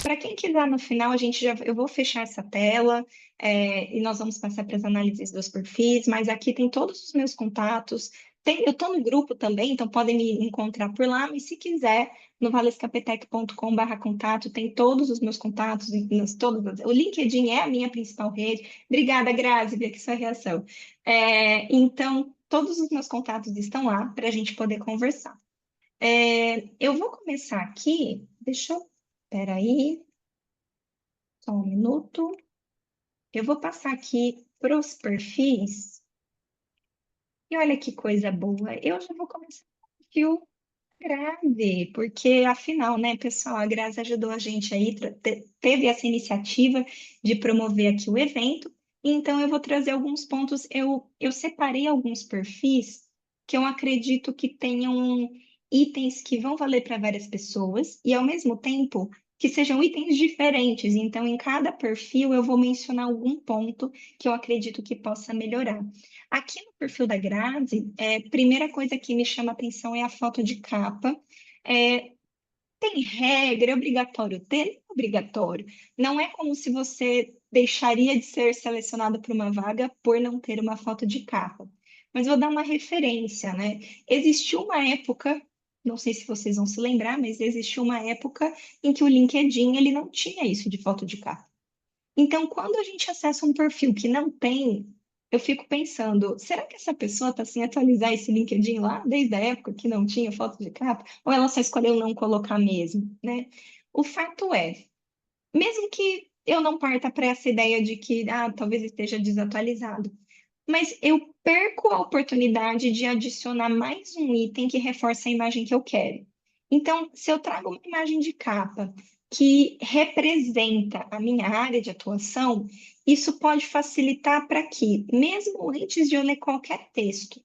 Para quem quiser no final, eu vou fechar essa tela, e nós vamos passar para as análises dos perfis, mas aqui tem todos os meus contatos. Eu estou no grupo também, então podem me encontrar por lá, mas se quiser, no valescapetec.com/contato, tem todos os meus contatos, o LinkedIn é a minha principal rede. Obrigada, Grazi, vi aqui sua reação. Então, todos os meus contatos estão lá para a gente poder conversar. Eu vou começar aqui, espera aí, só um minuto. Eu vou passar aqui para os perfis, e olha que coisa boa. Eu já vou começar com o perfil Grazi, porque afinal, né, pessoal, a Grazi ajudou a gente aí, teve essa iniciativa de promover aqui o evento, então eu vou trazer alguns pontos. Eu separei alguns perfis que eu acredito que tenham itens que vão valer para várias pessoas e, ao mesmo tempo, que sejam itens diferentes. Então, em cada perfil, eu vou mencionar algum ponto que eu acredito que possa melhorar. Aqui no perfil da Grazi, primeira coisa que me chama atenção é a foto de capa. É, tem regra, é obrigatório ter? É obrigatório. Não é como se você deixaria de ser selecionado para uma vaga por não ter uma foto de capa. Mas vou dar uma referência, né? Existiu uma época, não sei se vocês vão se lembrar, mas existiu uma época em que o LinkedIn ele não tinha isso de foto de capa. Então, quando a gente acessa um perfil que não tem, eu fico pensando, será que essa pessoa está sem atualizar esse LinkedIn lá desde a época que não tinha foto de capa? Ou ela só escolheu não colocar mesmo, né? O fato é, mesmo que eu não parta para essa ideia de que talvez esteja desatualizado, mas eu perco a oportunidade de adicionar mais um item que reforça a imagem que eu quero. Então, se eu trago uma imagem de capa que representa a minha área de atuação, isso pode facilitar para que, mesmo antes de eu ler qualquer texto,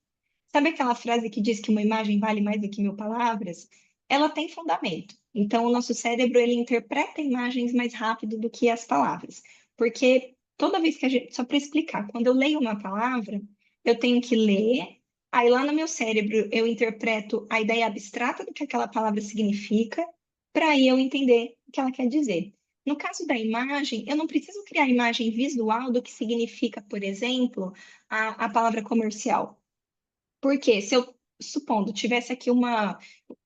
sabe aquela frase que diz que uma imagem vale mais do que 1.000 palavras? Ela tem fundamento. Então, o nosso cérebro ele interpreta imagens mais rápido do que as palavras, porque toda vez que a gente, só para explicar, quando eu leio uma palavra, eu tenho que ler, aí lá no meu cérebro eu interpreto a ideia abstrata do que aquela palavra significa, para aí eu entender o que ela quer dizer. No caso da imagem, eu não preciso criar imagem visual do que significa, por exemplo, a palavra comercial. Porque se eu, supondo, tivesse aqui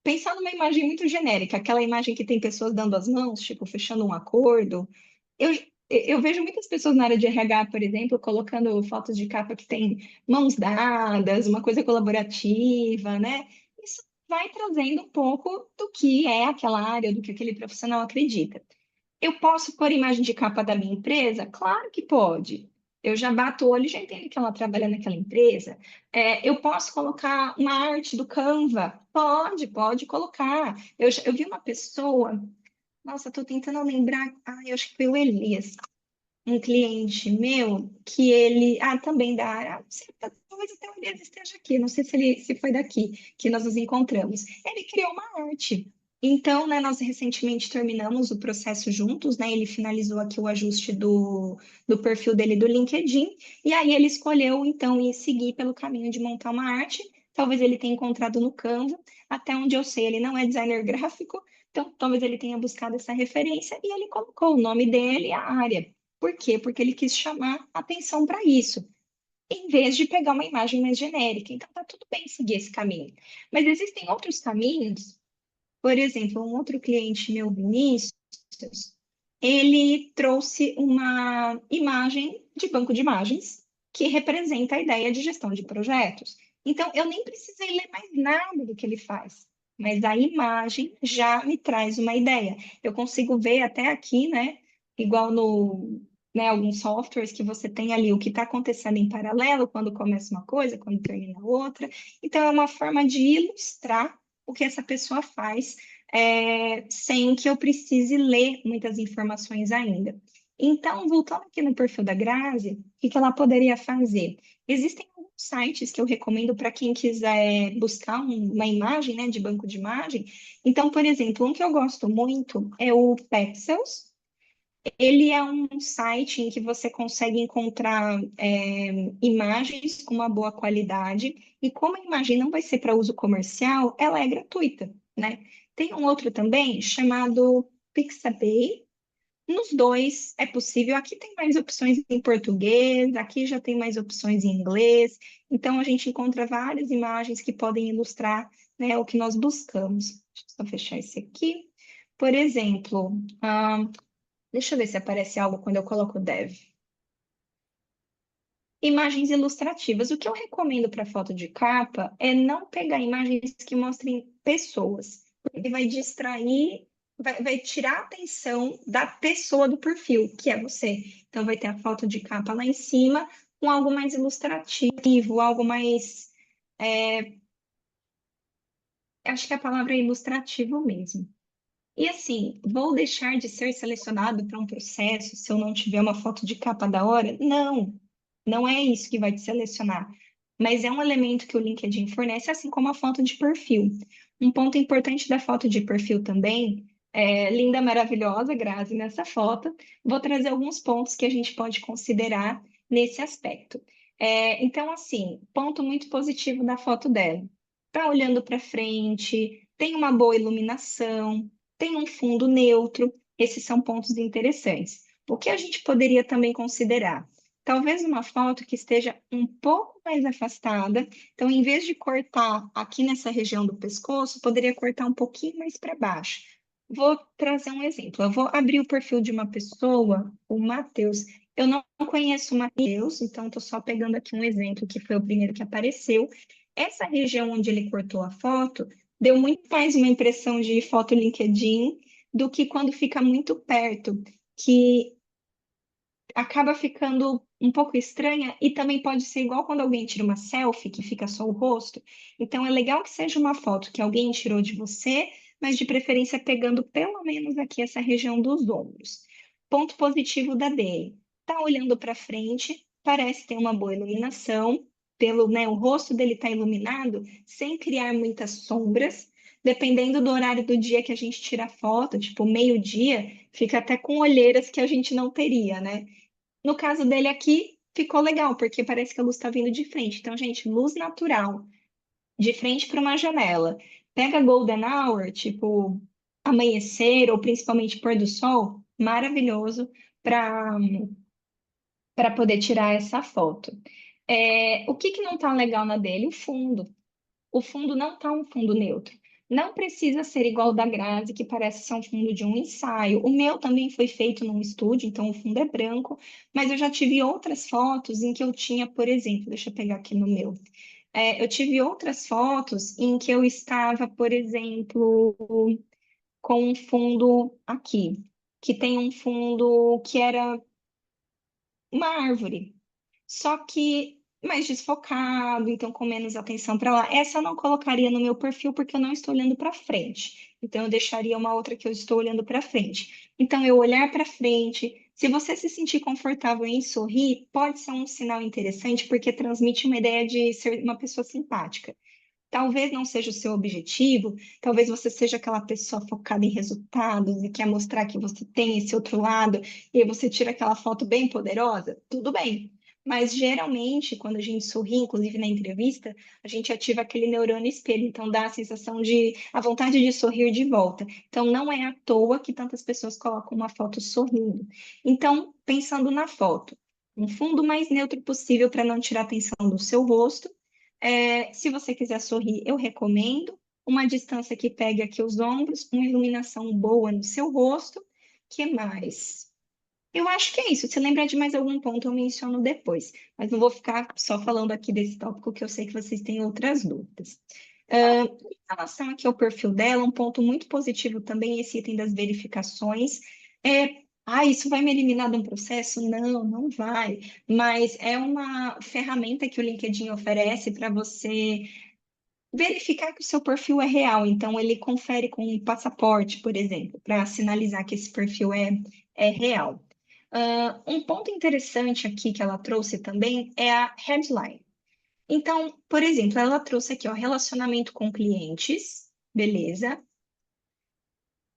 pensar numa imagem muito genérica, aquela imagem que tem pessoas dando as mãos, tipo, fechando um acordo, eu, eu vejo muitas pessoas na área de RH, por exemplo, colocando fotos de capa que tem mãos dadas, uma coisa colaborativa, né? Isso vai trazendo um pouco do que é aquela área, do que aquele profissional acredita. Eu posso pôr imagem de capa da minha empresa? Claro que pode. Eu já bato o olho e já entendo que ela trabalha naquela empresa. Eu posso colocar uma arte do Canva? Pode colocar. Eu vi uma pessoa, nossa, estou tentando lembrar, eu acho que foi o Elias, um cliente meu, que ele, também da área, não sei, talvez até o Elias esteja aqui, não sei se foi daqui que nós nos encontramos. Ele criou uma arte. Então, né, nós recentemente terminamos o processo juntos, né? Ele finalizou aqui o ajuste do perfil dele do LinkedIn, e aí ele escolheu, então, ir seguir pelo caminho de montar uma arte. Talvez ele tenha encontrado no Canva, até onde eu sei, ele não é designer gráfico, então talvez ele tenha buscado essa referência e ele colocou o nome dele e a área. Por quê? Porque ele quis chamar atenção para isso, em vez de pegar uma imagem mais genérica. Então, tá tudo bem seguir esse caminho. Mas existem outros caminhos. Por exemplo, um outro cliente meu, Vinícius, ele trouxe uma imagem de banco de imagens que representa a ideia de gestão de projetos. Então, eu nem precisei ler mais nada do que ele faz, mas a imagem já me traz uma ideia. Eu consigo ver até aqui, né, igual no, né, alguns softwares que você tem ali o que está acontecendo em paralelo, quando começa uma coisa, quando termina outra. Então, é uma forma de ilustrar o que essa pessoa faz sem que eu precise ler muitas informações ainda. Então, voltando aqui no perfil da Grazi, o que que ela poderia fazer? Existem alguns sites que eu recomendo para quem quiser buscar uma imagem, né, de banco de imagem. Então, por exemplo, um que eu gosto muito é o Pexels. Ele é um site em que você consegue encontrar imagens com uma boa qualidade, e como a imagem não vai ser para uso comercial, ela é gratuita, né? Tem um outro também chamado Pixabay. Nos dois é possível. Aqui tem mais opções em português, aqui já tem mais opções em inglês. Então, a gente encontra várias imagens que podem ilustrar, né, o que nós buscamos. Deixa eu só fechar esse aqui. Por exemplo, deixa eu ver se aparece algo quando eu coloco dev. Imagens ilustrativas. O que eu recomendo para foto de capa é não pegar imagens que mostrem pessoas, porque vai distrair, vai tirar a atenção da pessoa do perfil, que é você. Então, vai ter a foto de capa lá em cima, com algo mais ilustrativo, algo mais. Acho que a palavra é ilustrativo mesmo. E assim, vou deixar de ser selecionado para um processo se eu não tiver uma foto de capa da hora? Não, não é isso que vai te selecionar. Mas é um elemento que o LinkedIn fornece, assim como a foto de perfil. Um ponto importante da foto de perfil também é linda, maravilhosa, Grazi, nessa foto. Vou trazer alguns pontos que a gente pode considerar nesse aspecto. Então, assim, ponto muito positivo da foto dela. Está olhando para frente, tem uma boa iluminação, tem um fundo neutro. Esses são pontos interessantes. O que a gente poderia também considerar? Talvez uma foto que esteja um pouco mais afastada. Então, em vez de cortar aqui nessa região do pescoço, poderia cortar um pouquinho mais para baixo. Vou trazer um exemplo. Eu vou abrir o perfil de uma pessoa, o Matheus. Eu não conheço o Matheus, então estou só pegando aqui um exemplo que foi o primeiro que apareceu. Essa região onde ele cortou a foto deu muito mais uma impressão de foto LinkedIn do que quando fica muito perto, que acaba ficando um pouco estranha e também pode ser igual quando alguém tira uma selfie que fica só o rosto. Então é legal que seja uma foto que alguém tirou de você, mas de preferência pegando pelo menos aqui essa região dos ombros. Ponto positivo da dele. Tá olhando para frente, parece ter uma boa iluminação, pelo, né, o rosto dele está iluminado, sem criar muitas sombras. Dependendo do horário do dia que a gente tira a foto, tipo meio-dia, fica até com olheiras que a gente não teria, né? No caso dele aqui, ficou legal, porque parece que a luz está vindo de frente. Então, gente, luz natural, de frente para uma janela. Pega golden hour, tipo amanhecer, ou principalmente pôr do sol, maravilhoso para poder tirar essa foto. O que que não está legal na dele? O fundo. O fundo não está um fundo neutro. Não precisa ser igual ao da Grazi, que parece ser um fundo de um ensaio. O meu também foi feito num estúdio, então o fundo é branco, mas eu já tive outras fotos em que eu tinha, por exemplo, deixa eu pegar aqui no meu. Eu tive outras fotos em que eu estava, por exemplo, com um fundo aqui, que tem um fundo que era uma árvore, só que mais desfocado, então com menos atenção para lá. Essa eu não colocaria no meu perfil porque eu não estou olhando para frente. Então eu deixaria uma outra que eu estou olhando para frente. Então eu olhar para frente, se você se sentir confortável em sorrir, pode ser um sinal interessante porque transmite uma ideia de ser uma pessoa simpática. Talvez não seja o seu objetivo, talvez você seja aquela pessoa focada em resultados e quer mostrar que você tem esse outro lado, e aí você tira aquela foto bem poderosa, tudo bem. Mas geralmente, quando a gente sorri, inclusive na entrevista, a gente ativa aquele neurônio espelho, então dá a sensação de a vontade de sorrir de volta. Então não é à toa que tantas pessoas colocam uma foto sorrindo. Então, pensando na foto, um fundo mais neutro possível para não tirar a atenção do seu rosto. Se você quiser sorrir, eu recomendo uma distância que pegue aqui os ombros, uma iluminação boa no seu rosto. Que mais? Eu acho que é isso. Se lembrar de mais algum ponto, eu menciono depois. Mas não vou ficar só falando aqui desse tópico, que eu sei que vocês têm outras dúvidas. Em relação aqui ao perfil dela, um ponto muito positivo também, esse item das verificações. Isso vai me eliminar de um processo? Não, não vai. Mas é uma ferramenta que o LinkedIn oferece para você verificar que o seu perfil é real. Então, ele confere com um passaporte, por exemplo, para sinalizar que esse perfil é real. Um ponto interessante aqui que ela trouxe também é a headline. Então, por exemplo, ela trouxe aqui, ó, relacionamento com clientes, beleza?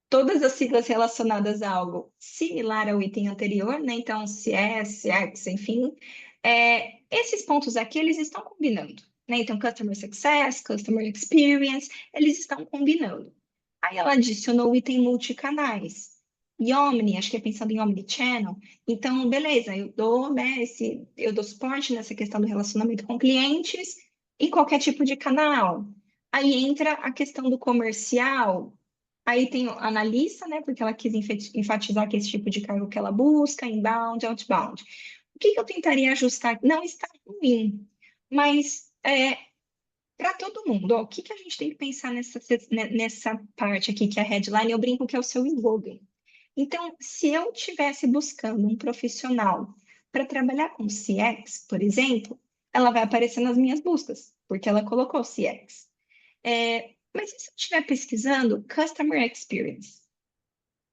Todas as siglas relacionadas a algo similar ao item anterior, né? Então, CS, CX, enfim. Esses pontos aqui, eles estão combinando, né? Então, Customer Success, Customer Experience, eles estão combinando. Aí ela adicionou o item multicanais. Omni, acho que é pensando em Omnichannel. Então, beleza, eu dou, né, eu dou suporte nessa questão do relacionamento com clientes em qualquer tipo de canal. Aí entra a questão do comercial. Aí tem o analista, né, porque ela quis enfatizar que esse tipo de cargo que ela busca, inbound, outbound. O que que eu tentaria ajustar? Não está ruim, mas para todo mundo, ó, o que que a gente tem que pensar nessa parte aqui, que é a headline, eu brinco que é o seu slogan. Então, se eu estivesse buscando um profissional para trabalhar com CX, por exemplo, ela vai aparecer nas minhas buscas, porque ela colocou CX. Mas e se eu estiver pesquisando Customer Experience?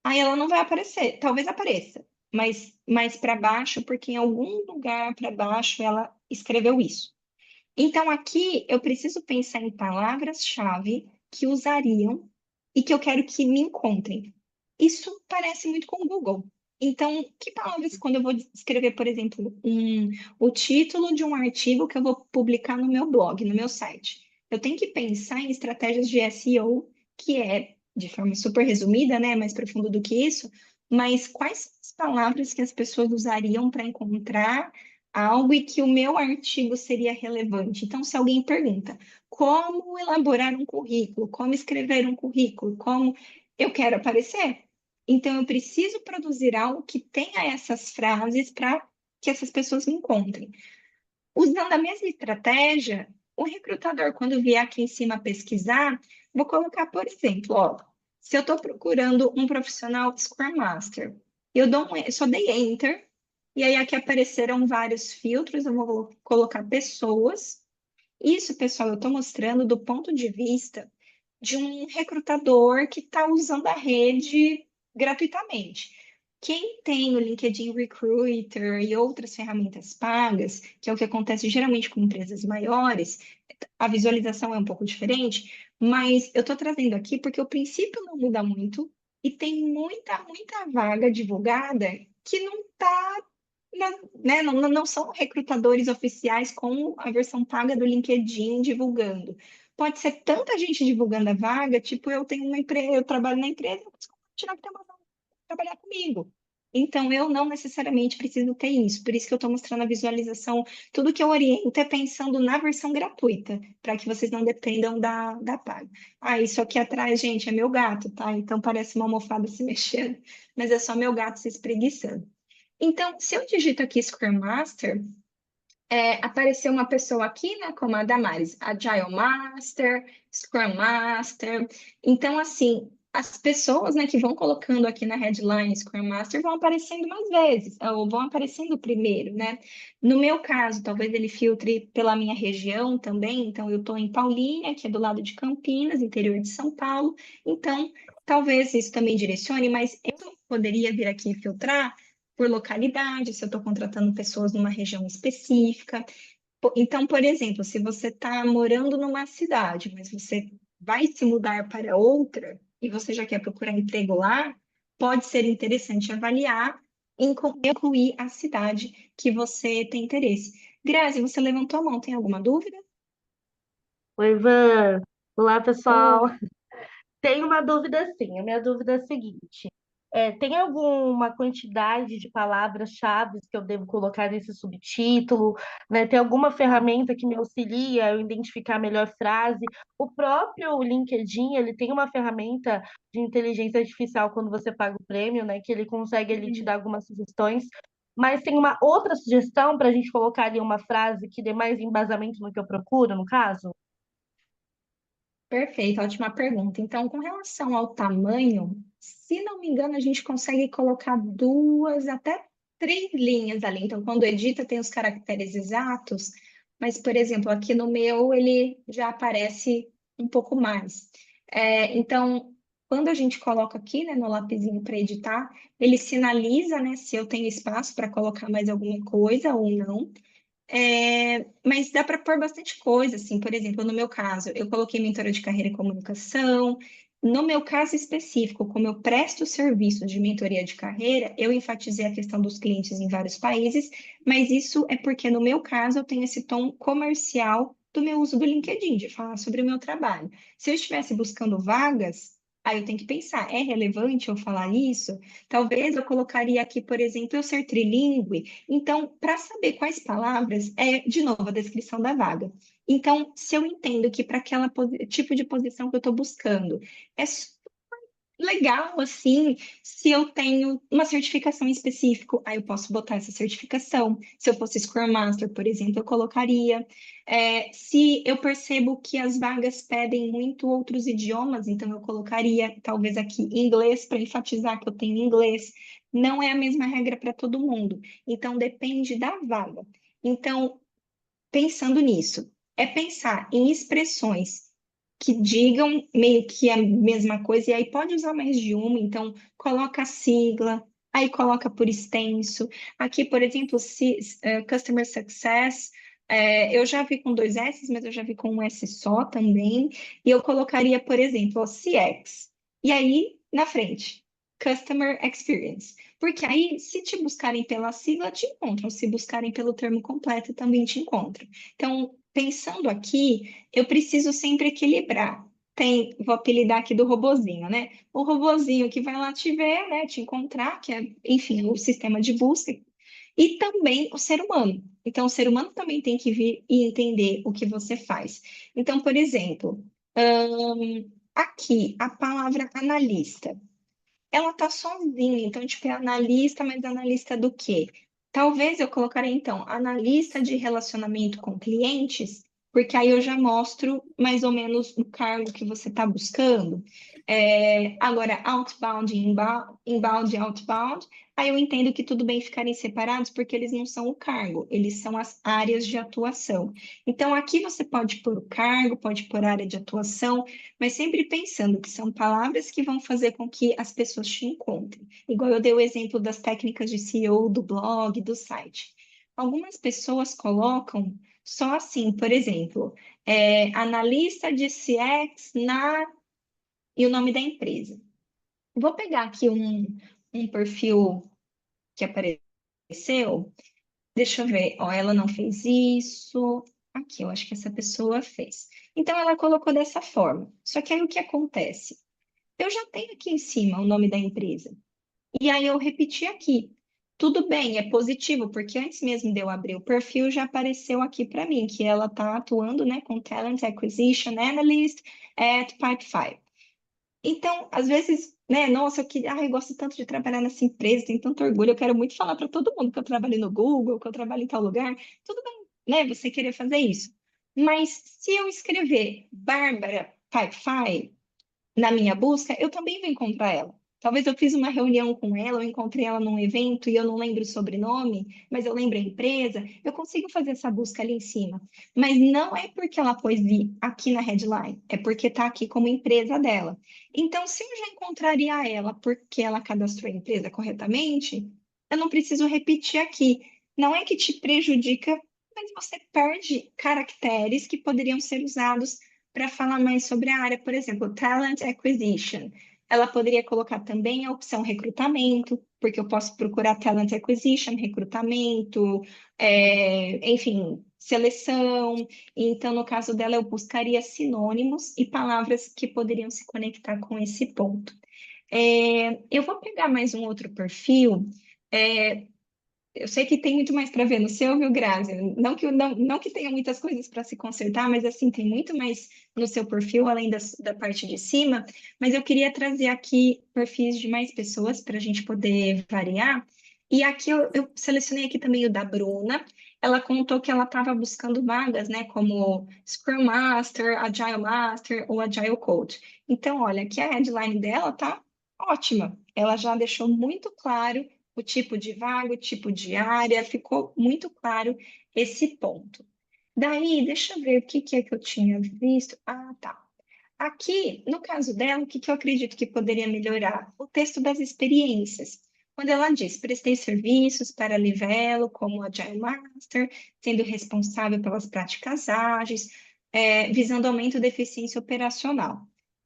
Aí ela não vai aparecer, talvez apareça, mas mais para baixo, porque em algum lugar para baixo ela escreveu isso. Então, aqui eu preciso pensar em palavras-chave que usariam e que eu quero que me encontrem. Isso parece muito com o Google. Então, que palavras, quando eu vou escrever, por exemplo, o título de um artigo que eu vou publicar no meu blog, no meu site, eu tenho que pensar em estratégias de SEO, que é, de forma super resumida, né, mais profundo do que isso, mas quais são as palavras que as pessoas usariam para encontrar algo e que o meu artigo seria relevante? Então, se alguém pergunta como elaborar um currículo, como escrever um currículo, como eu quero aparecer. Então, eu preciso produzir algo que tenha essas frases para que essas pessoas me encontrem. Usando a mesma estratégia, o recrutador, quando vier aqui em cima pesquisar, vou colocar, por exemplo, ó, se eu estou procurando um profissional Scrum Master, eu só dei Enter, e aí aqui apareceram vários filtros, eu vou colocar pessoas. Isso, pessoal, eu estou mostrando do ponto de vista de um recrutador que está usando a rede gratuitamente. Quem tem o LinkedIn Recruiter e outras ferramentas pagas, que é o que acontece geralmente com empresas maiores, a visualização é um pouco diferente, mas eu estou trazendo aqui porque o princípio não muda muito e tem muita vaga divulgada que não está, né, não são recrutadores oficiais com a versão paga do LinkedIn divulgando. Pode ser tanta gente divulgando a vaga, tipo, eu tenho uma empresa, eu trabalho na empresa, eu posso tirar que tem uma vaga para trabalhar comigo. Então, eu não necessariamente preciso ter isso. Por isso que eu estou mostrando a visualização. Tudo que eu oriento é pensando na versão gratuita, para que vocês não dependam da paga. Ah, isso aqui atrás, gente, é meu gato, tá? Então parece uma almofada se mexendo, mas é só meu gato se espreguiçando. Então, se eu digito aqui Scrum Master, apareceu uma pessoa aqui, né, como a Damares, Agile Master, Scrum Master. Então, assim, as pessoas, né, que vão colocando aqui na headline Scrum Master vão aparecendo mais vezes, ou vão aparecendo primeiro, né? No meu caso, talvez ele filtre pela minha região também. Então, eu estou em Paulínia, que é do lado de Campinas, interior de São Paulo. Então, talvez isso também direcione, mas eu poderia vir aqui e filtrar por localidade, se eu estou contratando pessoas numa região específica. Então, por exemplo, se você está morando numa cidade, mas você vai se mudar para outra e você já quer procurar emprego lá, pode ser interessante avaliar e incluir a cidade que você tem interesse. Grazi, você levantou a mão, tem alguma dúvida? Oi, Ivan. Olá, Ou, pessoal. Tenho uma dúvida sim. A minha dúvida é a seguinte: tem alguma quantidade de palavras-chave que eu devo colocar nesse subtítulo? Né? Tem alguma ferramenta que me auxilia a eu identificar a melhor frase? O próprio LinkedIn, ele tem uma ferramenta de inteligência artificial quando você paga o prêmio, né? Que ele consegue ele te dar algumas sugestões. Mas tem uma outra sugestão para a gente colocar ali uma frase que dê mais embasamento no que eu procuro, no caso? Perfeito, ótima pergunta. Então, com relação ao tamanho, se não me engano, a gente consegue colocar duas, até três linhas ali. Então, quando edita, tem os caracteres exatos, mas, por exemplo, aqui no meu, ele já aparece um pouco mais. Então, quando a gente coloca aqui, né, no lapisinho para editar, ele sinaliza, né, se eu tenho espaço para colocar mais alguma coisa ou não. Mas dá para pôr bastante coisa, assim, por exemplo, no meu caso, eu coloquei mentora de carreira e comunicação. No meu caso específico, como eu presto serviço de mentoria de carreira, eu enfatizei a questão dos clientes em vários países, mas isso é porque, no meu caso, eu tenho esse tom comercial do meu uso do LinkedIn, de falar sobre o meu trabalho. Se eu estivesse buscando vagas, Aí eu tenho que pensar, é relevante eu falar isso? Talvez eu colocaria aqui, por exemplo, eu ser trilíngue. Então, para saber quais palavras, de novo, a descrição da vaga. Então, se eu entendo que para aquela tipo de posição que eu estou buscando, é legal, assim, se eu tenho uma certificação em específico, aí eu posso botar essa certificação. Se eu fosse Scrum Master, por exemplo, eu colocaria. Se eu percebo que as vagas pedem muito outros idiomas, então eu colocaria, talvez aqui, inglês, para enfatizar que eu tenho inglês. Não é a mesma regra para todo mundo, então depende da vaga. Então, pensando nisso, é pensar em expressões que digam meio que a mesma coisa, e aí pode usar mais de uma, então coloca a sigla, aí coloca por extenso. Aqui, por exemplo, Customer Success, eu já vi com dois S, mas eu já vi com um S só também, e eu colocaria, por exemplo, ó, CX, e aí na frente, Customer Experience. Porque aí, se te buscarem pela sigla, te encontram. Se buscarem pelo termo completo, também te encontram. Então, pensando aqui, eu preciso sempre equilibrar. Vou apelidar aqui do robozinho, né? O robozinho que vai lá te ver, né? Te encontrar, que é, enfim, o sistema de busca. E também o ser humano. Então, o ser humano também tem que vir e entender o que você faz. Então, por exemplo, aqui, a palavra analista ela tá sozinha, então, tipo, é analista, mas analista do quê? Talvez eu colocaria, então, analista de relacionamento com clientes, porque aí eu já mostro mais ou menos o cargo que você está buscando. Agora, outbound e inbound e outbound, aí eu entendo que tudo bem ficarem separados, porque eles não são o cargo, eles são as áreas de atuação. Então, aqui você pode pôr o cargo, pode pôr a área de atuação, mas sempre pensando que são palavras que vão fazer com que as pessoas te encontrem. Igual eu dei o exemplo das técnicas de SEO, do blog, do site. Algumas pessoas colocam só assim, por exemplo, analista de CX na e o nome da empresa. Vou pegar aqui um perfil que apareceu. Deixa eu ver. Ó, ela não fez isso. Aqui, eu acho que essa pessoa fez. Então, ela colocou dessa forma. Só que aí o que acontece? Eu já tenho aqui em cima o nome da empresa. E aí eu repeti aqui. Tudo bem, é positivo, porque antes mesmo de eu abrir o perfil, já apareceu aqui para mim que ela está atuando, né, com Talent Acquisition Analyst at Pipefy. Então, às vezes, né, nossa, eu gosto tanto de trabalhar nessa empresa, tenho tanto orgulho, eu quero muito falar para todo mundo que eu trabalho no Google, que eu trabalho em tal lugar. Tudo bem, né, você querer fazer isso. Mas se eu escrever Bárbara Pipefy, na minha busca, eu também vou encontrar ela. Talvez eu fiz uma reunião com ela, eu encontrei ela num evento e eu não lembro o sobrenome, mas eu lembro a empresa, eu consigo fazer essa busca ali em cima. Mas não é porque ela pôs aqui na headline, é porque está aqui como empresa dela. Então, se eu já encontraria ela porque ela cadastrou a empresa corretamente, eu não preciso repetir aqui. Não é que te prejudica, mas você perde caracteres que poderiam ser usados para falar mais sobre a área, por exemplo, Talent Acquisition. Ela poderia colocar também a opção recrutamento, porque eu posso procurar Talent Acquisition, recrutamento, enfim, seleção. Então, no caso dela, eu buscaria sinônimos e palavras que poderiam se conectar com esse ponto. Eu vou pegar mais um outro perfil. É, eu sei que tem muito mais para ver no seu, viu, Grazi? Não que tenha muitas coisas para se consertar, mas assim, tem muito mais no seu perfil, além da parte de cima. Mas eu queria trazer aqui perfis de mais pessoas para a gente poder variar. E aqui eu selecionei aqui também o da Bruna. Ela contou que ela estava buscando vagas, né, como Scrum Master, Agile Master ou Agile Coach. Então, olha, aqui a headline dela tá ótima. Ela já deixou muito claro o tipo de vaga, o tipo de área, ficou muito claro esse ponto. Daí, deixa eu ver o que é que eu tinha visto. Ah, tá. Aqui, no caso dela, o que eu acredito que poderia melhorar? O texto das experiências. Quando ela diz, prestei serviços para a Livelo como Agile Master, sendo responsável pelas práticas ágeis, visando aumento da eficiência operacional.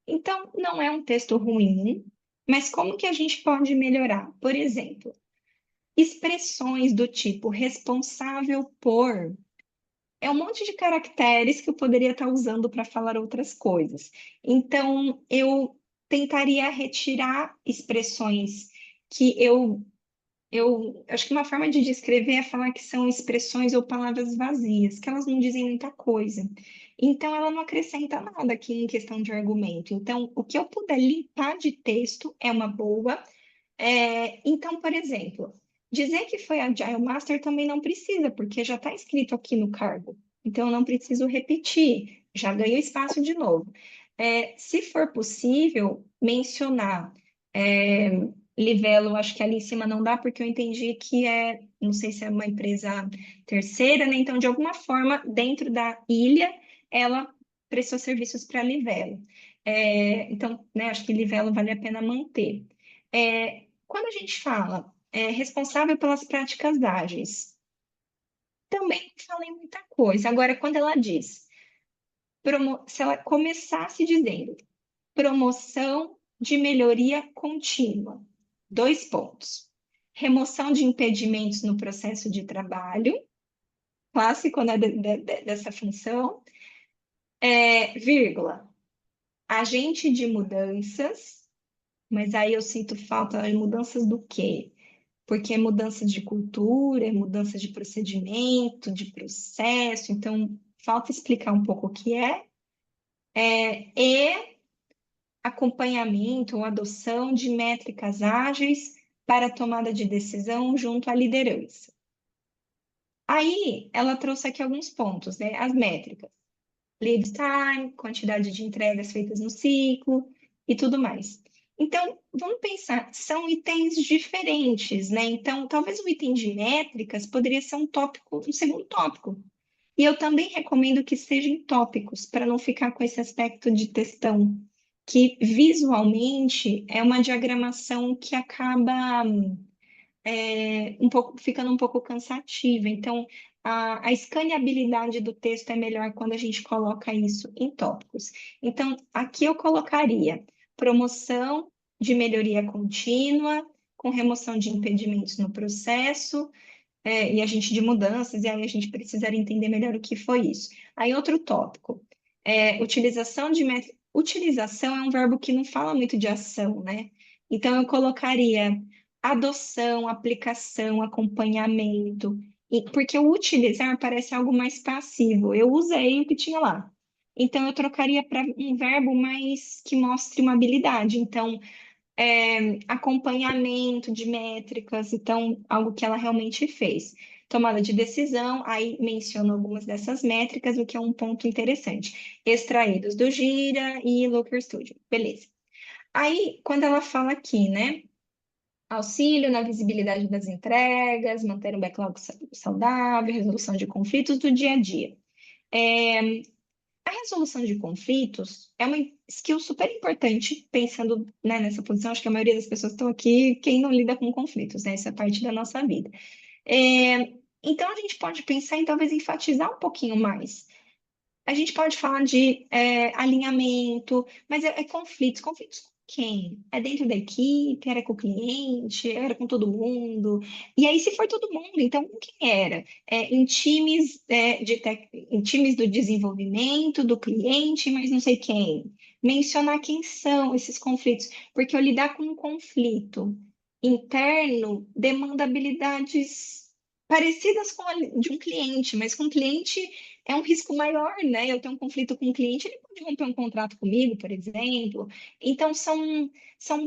Então, não é um texto ruim, mas como que a gente pode melhorar? Por exemplo, expressões do tipo responsável por é um monte de caracteres que eu poderia estar usando para falar outras coisas. Então, eu tentaria retirar expressões que eu acho que uma forma de descrever é falar que são expressões ou palavras vazias, que elas não dizem muita coisa. Então, ela não acrescenta nada aqui em questão de argumento. Então, o que eu puder limpar de texto é uma boa. Então, por exemplo, dizer que foi Agile Master também não precisa, porque já está escrito aqui no cargo. Então, eu não preciso repetir, já ganho espaço de novo. Se for possível, mencionar Livelo, acho que ali em cima não dá, porque eu entendi que não sei se é uma empresa terceira, né? Então, de alguma forma, dentro da ilha, ela prestou serviços para Livelo. Então, né, acho que Livelo vale a pena manter. Quando a gente fala responsável pelas práticas ágeis, também não fala em muita coisa. Agora, quando ela diz, se ela começasse dizendo promoção de melhoria contínua, 2 pontos. Remoção de impedimentos no processo de trabalho, clássico, né, dessa função, vírgula, agente de mudanças, mas aí eu sinto falta de mudanças do quê? Porque é mudança de cultura, é mudança de procedimento, de processo, então falta explicar um pouco o que e acompanhamento ou adoção de métricas ágeis para a tomada de decisão junto à liderança. Aí ela trouxe aqui alguns pontos, né? As métricas, lead time, quantidade de entregas feitas no ciclo e tudo mais. Então, vamos pensar, são itens diferentes, né? Então, talvez o item de métricas poderia ser um tópico, um segundo tópico. E eu também recomendo que sejam tópicos, para não ficar com esse aspecto de textão, que visualmente é uma diagramação que acaba ficando um pouco cansativa. Então, a escaneabilidade do texto é melhor quando a gente coloca isso em tópicos. Então, aqui eu colocaria promoção de melhoria contínua, com remoção de impedimentos no processo, e a gente de mudanças, e aí a gente precisaria entender melhor o que foi isso. Aí, outro tópico, utilização de método. Utilização é um verbo que não fala muito de ação, né? Então, eu colocaria adoção, aplicação, acompanhamento, porque o utilizar parece algo mais passivo. Eu usei o que tinha lá. Então, eu trocaria para um verbo mais que mostre uma habilidade. Então, acompanhamento de métricas, então, algo que ela realmente fez. Tomada de decisão, aí menciono algumas dessas métricas, o que é um ponto interessante. Extraídos do Gira e Looker Studio, beleza. Aí, quando ela fala aqui, né? Auxílio na visibilidade das entregas, manter um backlog saudável, resolução de conflitos do dia a dia. A resolução de conflitos é uma skill super importante, pensando, né, nessa posição. Acho que a maioria das pessoas estão aqui, quem não lida com conflitos, né? Isso é parte da nossa vida. Então, a gente pode pensar em talvez enfatizar um pouquinho mais. A gente pode falar de alinhamento, mas conflitos. Conflitos com quem? É dentro da equipe? Era com o cliente? Era com todo mundo? E aí, se for todo mundo, então com quem era? Em times, em times do desenvolvimento, do cliente, mas não sei quem. Mencionar quem são esses conflitos, porque eu lidar com um conflito interno demanda habilidades parecidas com a de um cliente, mas com um cliente é um risco maior, né? Eu tenho um conflito com o cliente, ele pode romper um contrato comigo, por exemplo. Então, são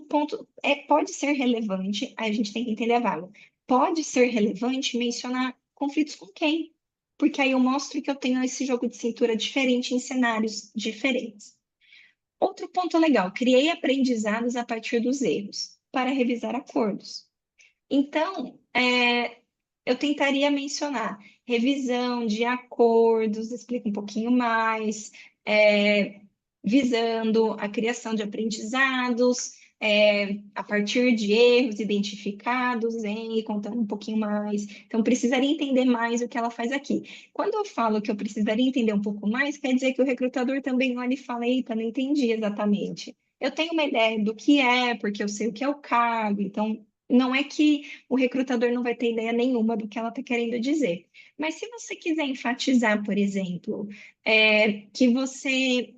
pontos. Pode ser relevante, aí a gente tem que entender a vaga. Pode ser relevante mencionar conflitos com quem? Porque aí eu mostro que eu tenho esse jogo de cintura diferente em cenários diferentes. Outro ponto legal, criei aprendizados a partir dos erros, para revisar acordos. Então, eu tentaria mencionar revisão de acordos, explica um pouquinho mais, visando a criação de aprendizados, a partir de erros identificados, e contando um pouquinho mais. Então, precisaria entender mais o que ela faz aqui. Quando eu falo que eu precisaria entender um pouco mais, quer dizer que o recrutador também olha e fala, eita, não entendi exatamente. Eu tenho uma ideia do que é, porque eu sei o que é o cargo, então não é que o recrutador não vai ter ideia nenhuma do que ela está querendo dizer. Mas se você quiser enfatizar, por exemplo, que você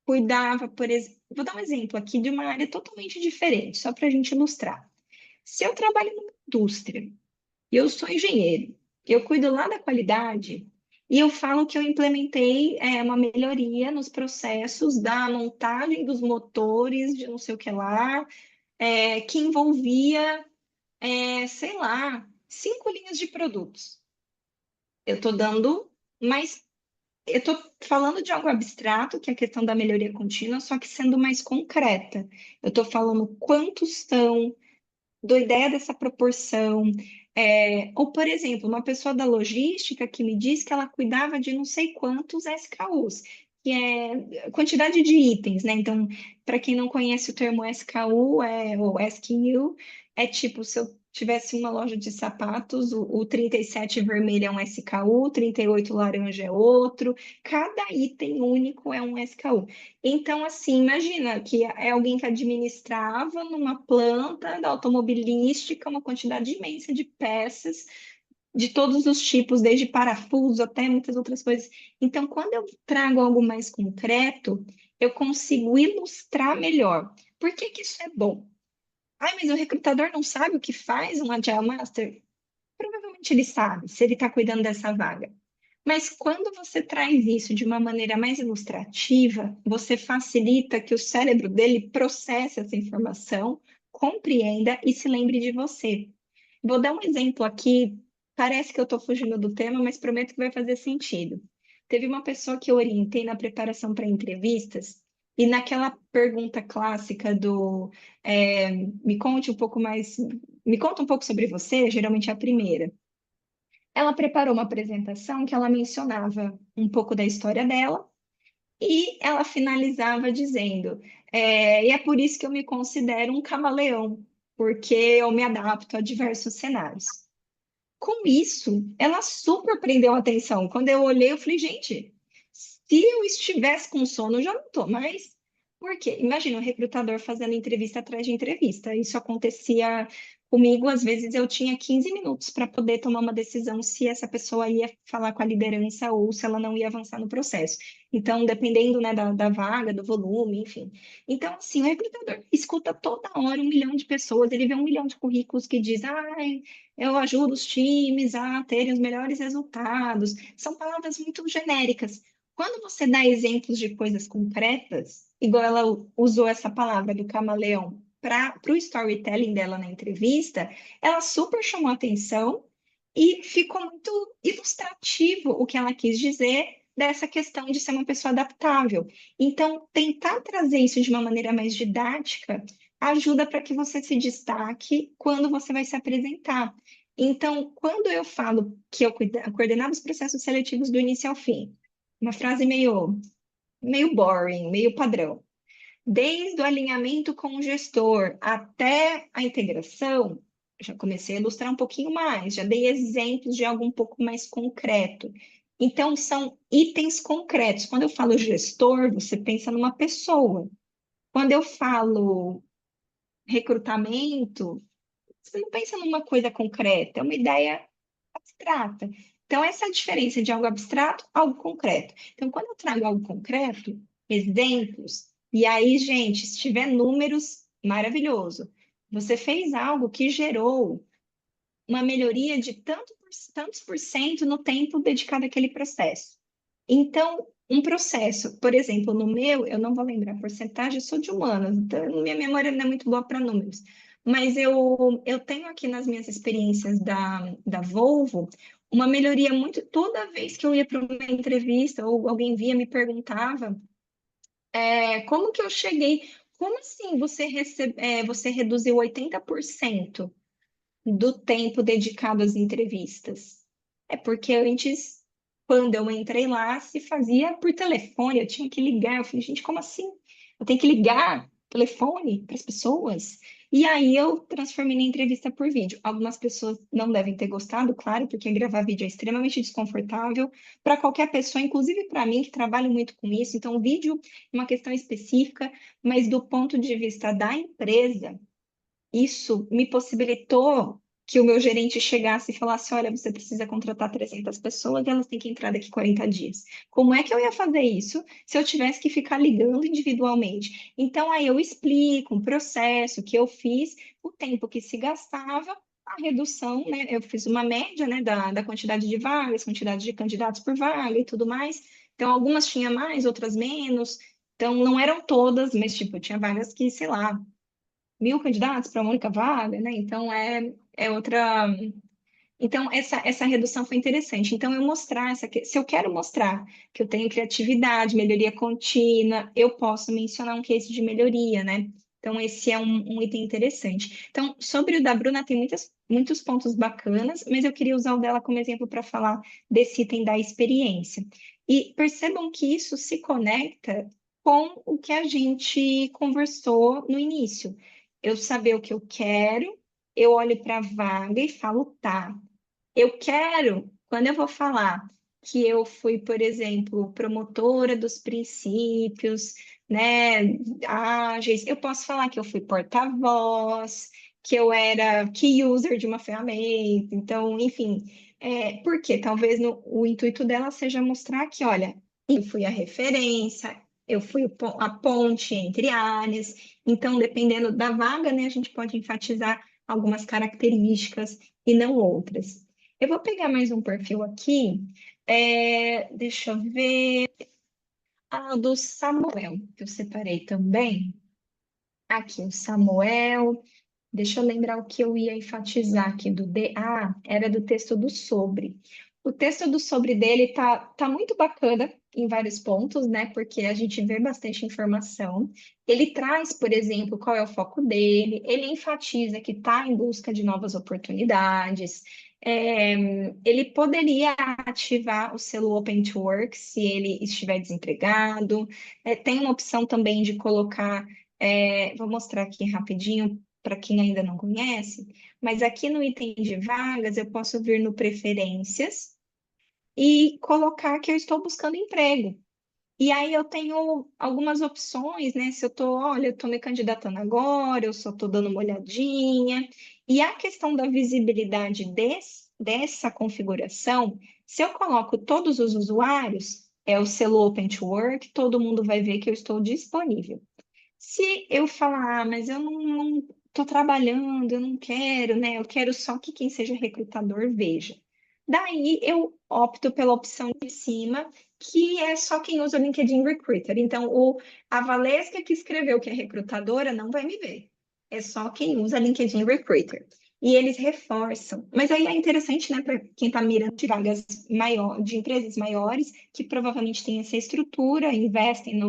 cuidava, por exemplo, vou dar um exemplo aqui de uma área totalmente diferente, só para a gente ilustrar. Se eu trabalho numa indústria e eu sou engenheiro, eu cuido lá da qualidade, e eu falo que eu implementei uma melhoria nos processos da montagem dos motores de não sei o que lá, que envolvia, sei lá, 5 linhas de produtos. Eu estou dando, mas eu estou falando de algo abstrato, que é a questão da melhoria contínua, só que sendo mais concreta. Eu estou falando quantos são, dou ideia dessa proporção. Ou, por exemplo, uma pessoa da logística que me diz que ela cuidava de não sei quantos SKUs, que é quantidade de itens, né? Então, para quem não conhece o termo SKU, ou SKU, é tipo, se eu tivesse uma loja de sapatos, o 37 vermelho é um SKU, o 38 laranja é outro, cada item único é um SKU. Então, assim, imagina que é alguém que administrava numa planta da automobilística uma quantidade imensa de peças de todos os tipos, desde parafuso até muitas outras coisas. Então, quando eu trago algo mais concreto, eu consigo ilustrar melhor. Por que que isso é bom? Ai, mas o recrutador não sabe o que faz um Agile Master? Provavelmente ele sabe, se ele está cuidando dessa vaga. Mas quando você traz isso de uma maneira mais ilustrativa, você facilita que o cérebro dele processe essa informação, compreenda e se lembre de você. Vou dar um exemplo aqui, parece que eu estou fugindo do tema, mas prometo que vai fazer sentido. Teve uma pessoa que eu orientei na preparação para entrevistas, e naquela pergunta clássica do me conte um pouco mais, me conta um pouco sobre você, geralmente é a primeira. Ela preparou uma apresentação que ela mencionava um pouco da história dela e ela finalizava dizendo: e é por isso que eu me considero um camaleão, porque eu me adapto a diversos cenários. Com isso, ela super prendeu a atenção. Quando eu olhei, eu falei: gente, se eu estivesse com sono, eu já não estou mais. Por quê? Imagina um recrutador fazendo entrevista atrás de entrevista. Isso acontecia comigo, às vezes eu tinha 15 minutos para poder tomar uma decisão se essa pessoa ia falar com a liderança ou se ela não ia avançar no processo. Então, dependendo, né, da vaga, do volume, enfim. Então, assim, o recrutador escuta toda hora 1 milhão de pessoas, ele vê 1 milhão de currículos que diz, ai, eu ajudo os times a terem os melhores resultados. São palavras muito genéricas. Quando você dá exemplos de coisas concretas, igual ela usou essa palavra do camaleão para o storytelling dela na entrevista, ela super chamou atenção e ficou muito ilustrativo o que ela quis dizer dessa questão de ser uma pessoa adaptável. Então, tentar trazer isso de uma maneira mais didática ajuda para que você se destaque quando você vai se apresentar. Então, quando eu falo que eu coordenava os processos seletivos do início ao fim, uma frase meio boring, meio padrão. Desde o alinhamento com o gestor até a integração, já comecei a ilustrar um pouquinho mais, já dei exemplos de algo um pouco mais concreto. Então, são itens concretos. Quando eu falo gestor, você pensa numa pessoa. Quando eu falo recrutamento, você não pensa numa coisa concreta, é uma ideia abstrata. Então, essa é a diferença de algo abstrato a algo concreto. Então, quando eu trago algo concreto, exemplos, e aí, gente, se tiver números, maravilhoso. Você fez algo que gerou uma melhoria de tantos por cento no tempo dedicado àquele processo. Então, um processo, por exemplo, no meu, eu não vou lembrar a porcentagem, eu sou de humanas, então minha memória não é muito boa para números. Mas eu tenho aqui nas minhas experiências da Volvo uma melhoria muito. Toda vez que eu ia para uma entrevista ou alguém via, me perguntava como que eu cheguei. Como assim você reduziu 80% do tempo dedicado às entrevistas? É porque antes, quando eu entrei lá, se fazia por telefone, eu tinha que ligar. Eu falei, gente, como assim? Eu tenho que ligar telefone para as pessoas? E aí eu transformei na entrevista por vídeo. Algumas pessoas não devem ter gostado, claro, porque gravar vídeo é extremamente desconfortável para qualquer pessoa, inclusive para mim, que trabalho muito com isso. Então, o vídeo é uma questão específica, mas do ponto de vista da empresa, isso me possibilitou. que o meu gerente chegasse e falasse: olha, você precisa contratar 300 pessoas e elas têm que entrar daqui 40 dias. Como é que eu ia fazer isso se eu tivesse que ficar ligando individualmente? Então, aí eu explico o processo que eu fiz, o tempo que se gastava, a redução, né? Eu fiz uma média, né, da quantidade de vagas, quantidade de candidatos por vaga e tudo mais. Então, algumas tinha mais, outras menos. Então, não eram todas, mas, tipo, tinha vagas que, sei lá, 1.000 candidatos para uma única vaga, né? Então, é outra. Então, essa redução foi interessante. Então, eu mostrar se eu quero mostrar que eu tenho criatividade, melhoria contínua, eu posso mencionar um case de melhoria, né? Então, esse é um item interessante. Então, sobre o da Bruna, tem muitos pontos bacanas, mas eu queria usar o dela como exemplo para falar desse item da experiência. E percebam que isso se conecta com o que a gente conversou no início. Eu saber o que eu quero, eu olho para a vaga e falo, tá. Eu quero, quando eu vou falar que eu fui, por exemplo, promotora dos princípios, né, ágeis, eu posso falar que eu fui porta-voz, que eu era key user de uma ferramenta, então, enfim, porque talvez o intuito dela seja mostrar que, olha, eu fui a referência, eu fui a ponte entre áreas, então, dependendo da vaga, né, a gente pode enfatizar algumas características e não outras. Eu vou pegar mais um perfil aqui. Deixa eu ver. Ah, o do Samuel, que eu separei também. Aqui, o Samuel. Deixa eu lembrar o que eu ia enfatizar aqui do D. Ah, era do texto do sobre. O texto do sobre dele tá muito bacana em vários pontos, né? Porque a gente vê bastante informação. Ele traz, por exemplo, qual é o foco dele, ele enfatiza que está em busca de novas oportunidades. Ele poderia ativar o selo Open to Work se ele estiver desempregado. Tem uma opção também de colocar. Vou mostrar aqui rapidinho para quem ainda não conhece, mas aqui no item de vagas eu posso vir no preferências e colocar que eu estou buscando emprego. E aí eu tenho algumas opções, né? Se eu tô, olha, eu estou me candidatando agora, eu só estou dando uma olhadinha. E a questão da visibilidade dessa configuração, se eu coloco todos os usuários, é o selo Open to Work, todo mundo vai ver que eu estou disponível. Se eu falar, mas eu não estou trabalhando, eu não quero, né? Eu quero só que quem seja recrutador veja. Daí eu opto pela opção de cima, que é só quem usa o LinkedIn Recruiter. Então, a Valesca que escreveu que é recrutadora não vai me ver. É só quem usa LinkedIn Recruiter. E eles reforçam. Mas aí é interessante, né, para quem está mirando de vagas de empresas maiores, que provavelmente têm essa estrutura, investem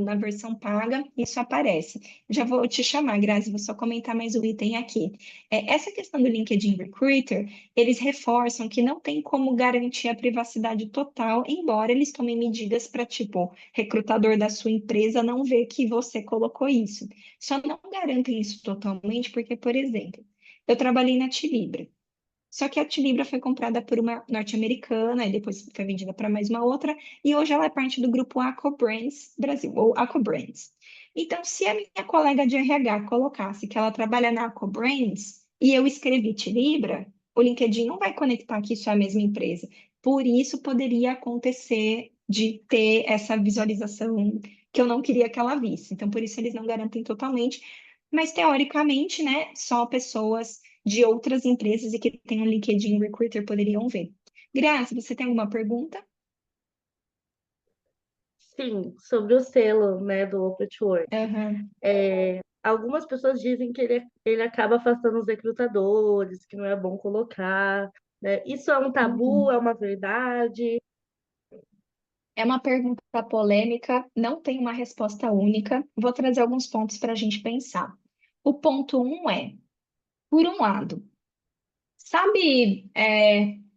na versão paga, isso aparece. Já vou te chamar, Grazi, vou só comentar mais o item aqui. Essa questão do LinkedIn Recruiter, eles reforçam que não tem como garantir a privacidade total, embora eles tomem medidas para, tipo, recrutador da sua empresa não ver que você colocou isso. Só não garantem isso totalmente, porque, por exemplo, eu trabalhei na Tilibra. Só que a Tilibra foi comprada por uma norte-americana e depois foi vendida para mais uma outra, e hoje ela é parte do grupo Acobrands Brasil, ou Acobrands. Então, se a minha colega de RH colocasse que ela trabalha na Acobrands e eu escrevi Tilibra, o LinkedIn não vai conectar que isso é a mesma empresa. Por isso, poderia acontecer de ter essa visualização que eu não queria que ela visse. Então, por isso, eles não garantem totalmente, mas teoricamente, né, só pessoas de outras empresas e que tem um LinkedIn Recruiter poderiam ver. Graça, você tem alguma pergunta? Sim, sobre o selo, né, do Open to Work. Aham. Algumas pessoas dizem que ele acaba afastando os recrutadores, que não é bom colocar, né? Isso é um tabu, Uhum. é uma verdade? É uma pergunta polêmica, não tem uma resposta única. Vou trazer alguns pontos para a gente pensar. O ponto um é, por um lado, sabe,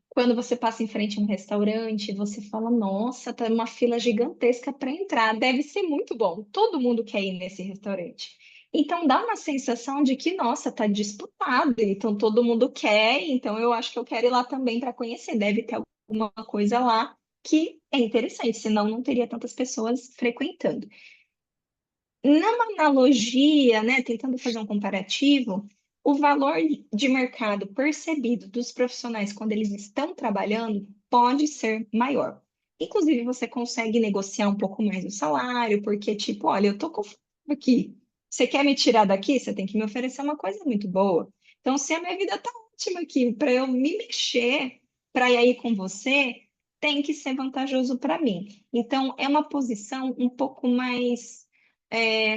quando você passa em frente a um restaurante, você fala, nossa, tá uma fila gigantesca para entrar, deve ser muito bom, todo mundo quer ir nesse restaurante. Então dá uma sensação de que, nossa, tá disputado, então todo mundo quer, então eu acho que eu quero ir lá também para conhecer, deve ter alguma coisa lá que é interessante, senão não teria tantas pessoas frequentando. Numa analogia, né, tentando fazer um comparativo, o valor de mercado percebido dos profissionais quando eles estão trabalhando pode ser maior. Inclusive, você consegue negociar um pouco mais o salário, porque, tipo, olha, eu tô com fome aqui. Você quer me tirar daqui? Você tem que me oferecer uma coisa muito boa. Então, se a minha vida tá ótima aqui, para eu me mexer, para ir aí com você, tem que ser vantajoso para mim. Então, é uma posição um pouco mais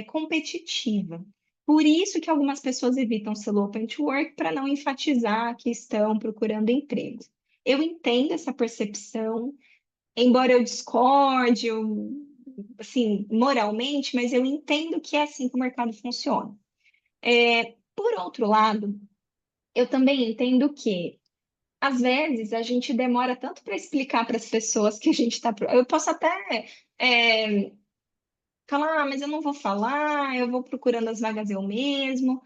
competitiva. Por isso que algumas pessoas evitam ser open to work para não enfatizar que estão procurando emprego. Eu entendo essa percepção, embora eu discorde, assim, moralmente, mas eu entendo que é assim que o mercado funciona. Por outro lado, eu também entendo que, às vezes, a gente demora tanto para explicar para as pessoas que a gente está. Eu posso até é, falar, mas eu não vou falar, eu vou procurando as vagas eu mesmo.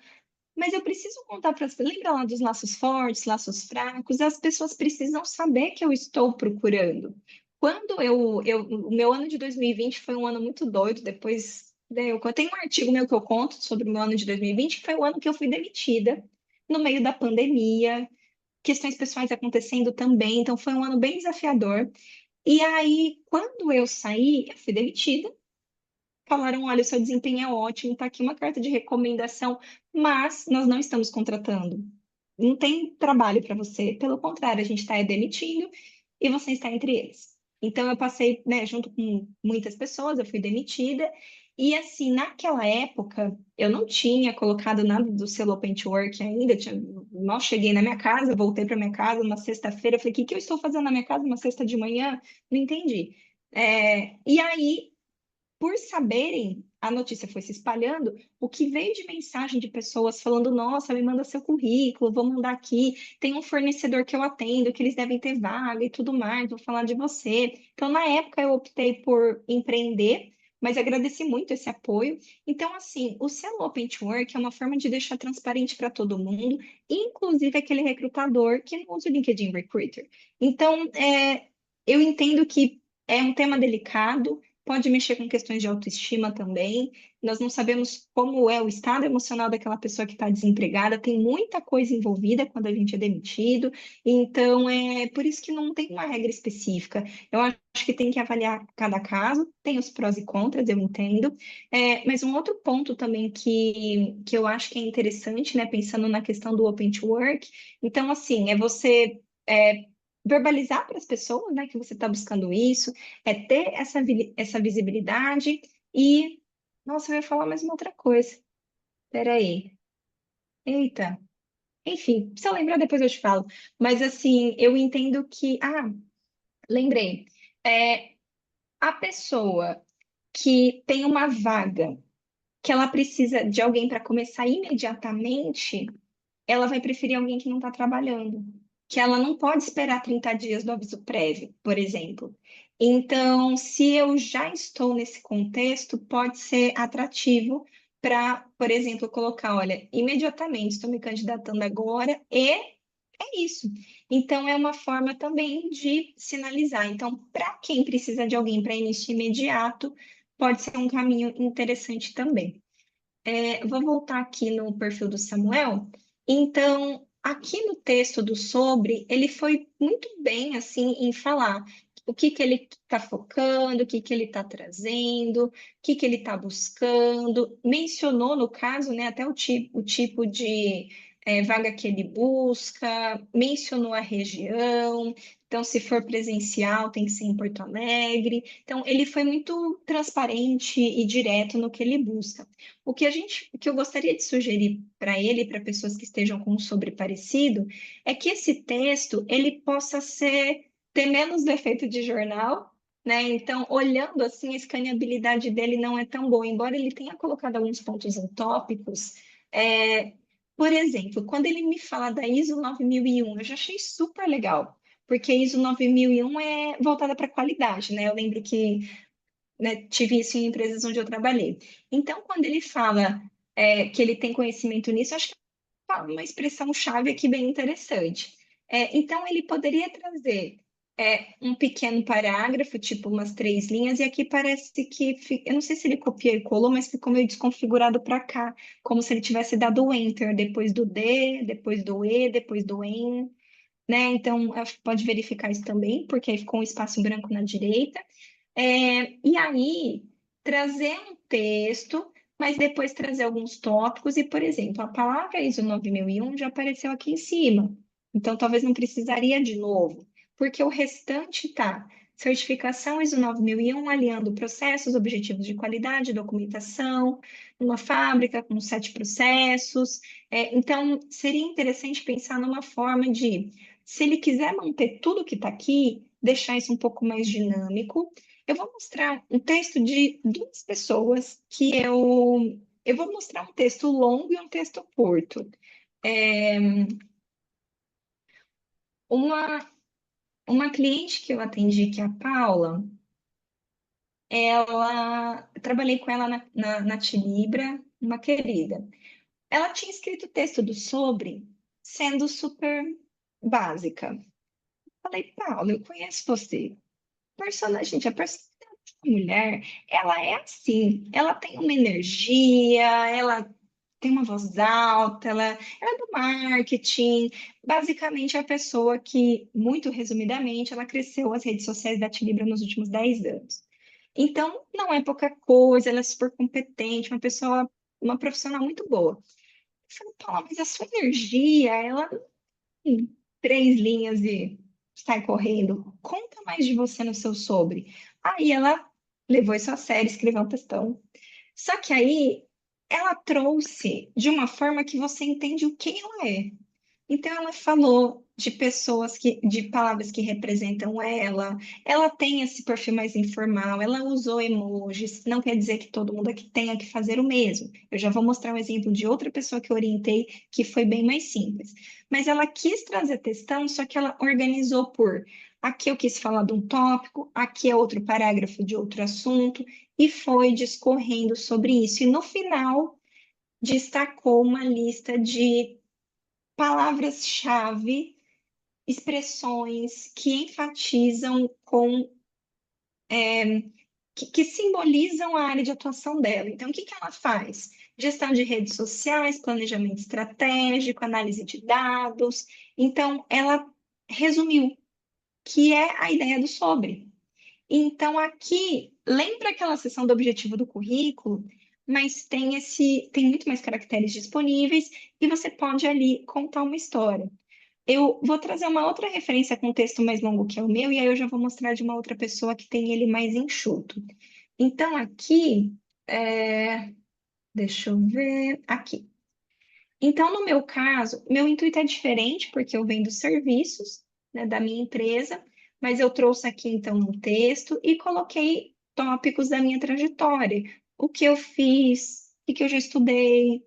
Mas eu preciso contar para as pessoas. Lembra lá dos laços fortes, laços fracos? As pessoas precisam saber que eu estou procurando. Quando o meu ano de 2020 foi um ano muito doido. Depois, né, eu tenho um artigo meu que eu conto sobre o meu ano de 2020, que foi o ano que eu fui demitida, no meio da pandemia, questões pessoais acontecendo também. Então, foi um ano bem desafiador. E aí, quando eu saí, eu fui demitida. Falaram, olha, o seu desempenho é ótimo, está aqui uma carta de recomendação, mas nós não estamos contratando. Não tem trabalho para você. Pelo contrário, a gente está demitindo e você está entre eles. Então, eu passei, né, junto com muitas pessoas, eu fui demitida. E, assim, naquela época, eu não tinha colocado nada do selo Open to Work ainda. Mal cheguei na minha casa, voltei para minha casa uma sexta-feira. Falei, o que que eu estou fazendo na minha casa uma sexta de manhã? Não entendi. E aí, por saberem, a notícia foi se espalhando, o que veio de mensagem de pessoas falando: nossa, me manda seu currículo, vou mandar aqui, tem um fornecedor que eu atendo, que eles devem ter vaga e tudo mais, vou falar de você. Então, na época, eu optei por empreender, mas agradeci muito esse apoio. Então, assim, o selo Open to Work é uma forma de deixar transparente para todo mundo, inclusive aquele recrutador que não usa o LinkedIn Recruiter. Então, eu entendo que é um tema delicado, pode mexer com questões de autoestima também. Nós não sabemos como é o estado emocional daquela pessoa que está desempregada, tem muita coisa envolvida quando a gente é demitido, então é por isso que não tem uma regra específica. Eu acho que tem que avaliar cada caso, tem os prós e contras, eu entendo. Mas um outro ponto também que eu acho que é interessante, né, pensando na questão do Open to Work, então, assim, é você. Verbalizar para as pessoas, né, que você está buscando isso, ter essa visibilidade e. Nossa, eu ia falar mais uma outra coisa. Peraí. Eita. Enfim, se eu lembrar, depois eu te falo. Mas, assim, eu entendo que. Ah, lembrei. É, a pessoa que tem uma vaga que ela precisa de alguém para começar imediatamente, ela vai preferir alguém que não está trabalhando, que ela não pode esperar 30 dias do aviso prévio, por exemplo. Então, se eu já estou nesse contexto, pode ser atrativo para, por exemplo, colocar, olha, imediatamente estou me candidatando agora e é isso. Então, é uma forma também de sinalizar. Então, para quem precisa de alguém para início imediato, pode ser um caminho interessante também. Vou voltar aqui no perfil do Samuel. Então, aqui no texto do sobre, ele foi muito bem assim em falar o que que ele está focando, o que que ele está trazendo, o que que ele está buscando. Mencionou, no caso, né, até o tipo de vaga que ele busca, mencionou a região. Então, se for presencial, tem que ser em Porto Alegre. Então, ele foi muito transparente e direto no que ele busca. O que eu gostaria de sugerir para ele, e para pessoas que estejam com um sobre parecido, é que esse texto ele possa ter menos defeito de jornal, né? Então, olhando assim, a escaneabilidade dele não é tão boa, embora ele tenha colocado alguns pontos em tópicos. é, por exemplo, quando ele me fala da ISO 9001, eu já achei super legal, porque a ISO 9001 é voltada para qualidade, né? Eu lembro que, né, tive isso em empresas onde eu trabalhei. Então, quando ele fala que ele tem conhecimento nisso, acho que é uma expressão-chave aqui bem interessante. Então, ele poderia trazer. um pequeno parágrafo, tipo umas 3 linhas, e aqui parece que, eu não sei se ele copiou e colou, mas ficou meio desconfigurado para cá, como se ele tivesse dado o Enter depois do D, depois do E, depois do EN, né? Então, acho que pode verificar isso também, porque aí ficou um espaço branco na direita. E aí, trazer um texto, mas depois trazer alguns tópicos, e, por exemplo, a palavra ISO 9001 já apareceu aqui em cima, então talvez não precisaria de novo, porque o restante tá certificação ISO 9001, alinhando processos, objetivos de qualidade, documentação, numa fábrica com 7 processos. Então, seria interessante pensar numa forma de, se ele quiser manter tudo que está aqui, deixar isso um pouco mais dinâmico. Eu vou mostrar um texto de 2 pessoas que eu vou mostrar um texto longo e um texto curto. É, uma, uma cliente que eu atendi, que é a Paula, eu trabalhei com ela na Tilibra, uma querida. Ela tinha escrito o texto do sobre, sendo super básica. Falei, Paula, eu conheço você. Gente, a personalidade da mulher, ela é assim, ela tem uma energia, ela tem uma voz alta, ela é do marketing, basicamente é a pessoa que, muito resumidamente, ela cresceu as redes sociais da Tilibra nos últimos 10 anos. Então, não é pouca coisa, ela é super competente, uma pessoa, uma profissional muito boa. Eu falei, Paula, mas a sua energia, ela tem 3 linhas e sai correndo. Conta mais de você no seu sobre. Aí ela levou isso a sério, escreveu um textão. Só que aí ela trouxe de uma forma que você entende o que ela é. Então, ela falou de pessoas de palavras que representam ela tem esse perfil mais informal, ela usou emojis, não quer dizer que todo mundo aqui tenha que fazer o mesmo. Eu já vou mostrar um exemplo de outra pessoa que eu orientei, que foi bem mais simples. Mas ela quis trazer textão, só que ela organizou por aqui eu quis falar de um tópico, aqui é outro parágrafo de outro assunto, e foi discorrendo sobre isso. E no final, destacou uma lista de palavras-chave, expressões que enfatizam que simbolizam a área de atuação dela. Então, o que que ela faz? Gestão de redes sociais, planejamento estratégico, análise de dados. Então, ela resumiu, que é a ideia do sobre. Então, aqui, lembra aquela seção do objetivo do currículo, mas tem muito mais caracteres disponíveis e você pode ali contar uma história. Eu vou trazer uma outra referência com um texto mais longo que é o meu, e aí eu já vou mostrar de uma outra pessoa que tem ele mais enxuto. Então, aqui, deixa eu ver, aqui. Então, no meu caso, meu intuito é diferente, porque eu vendo serviços, né, da minha empresa, mas eu trouxe aqui, então, um texto e coloquei tópicos da minha trajetória. O que eu fiz, o que eu já estudei,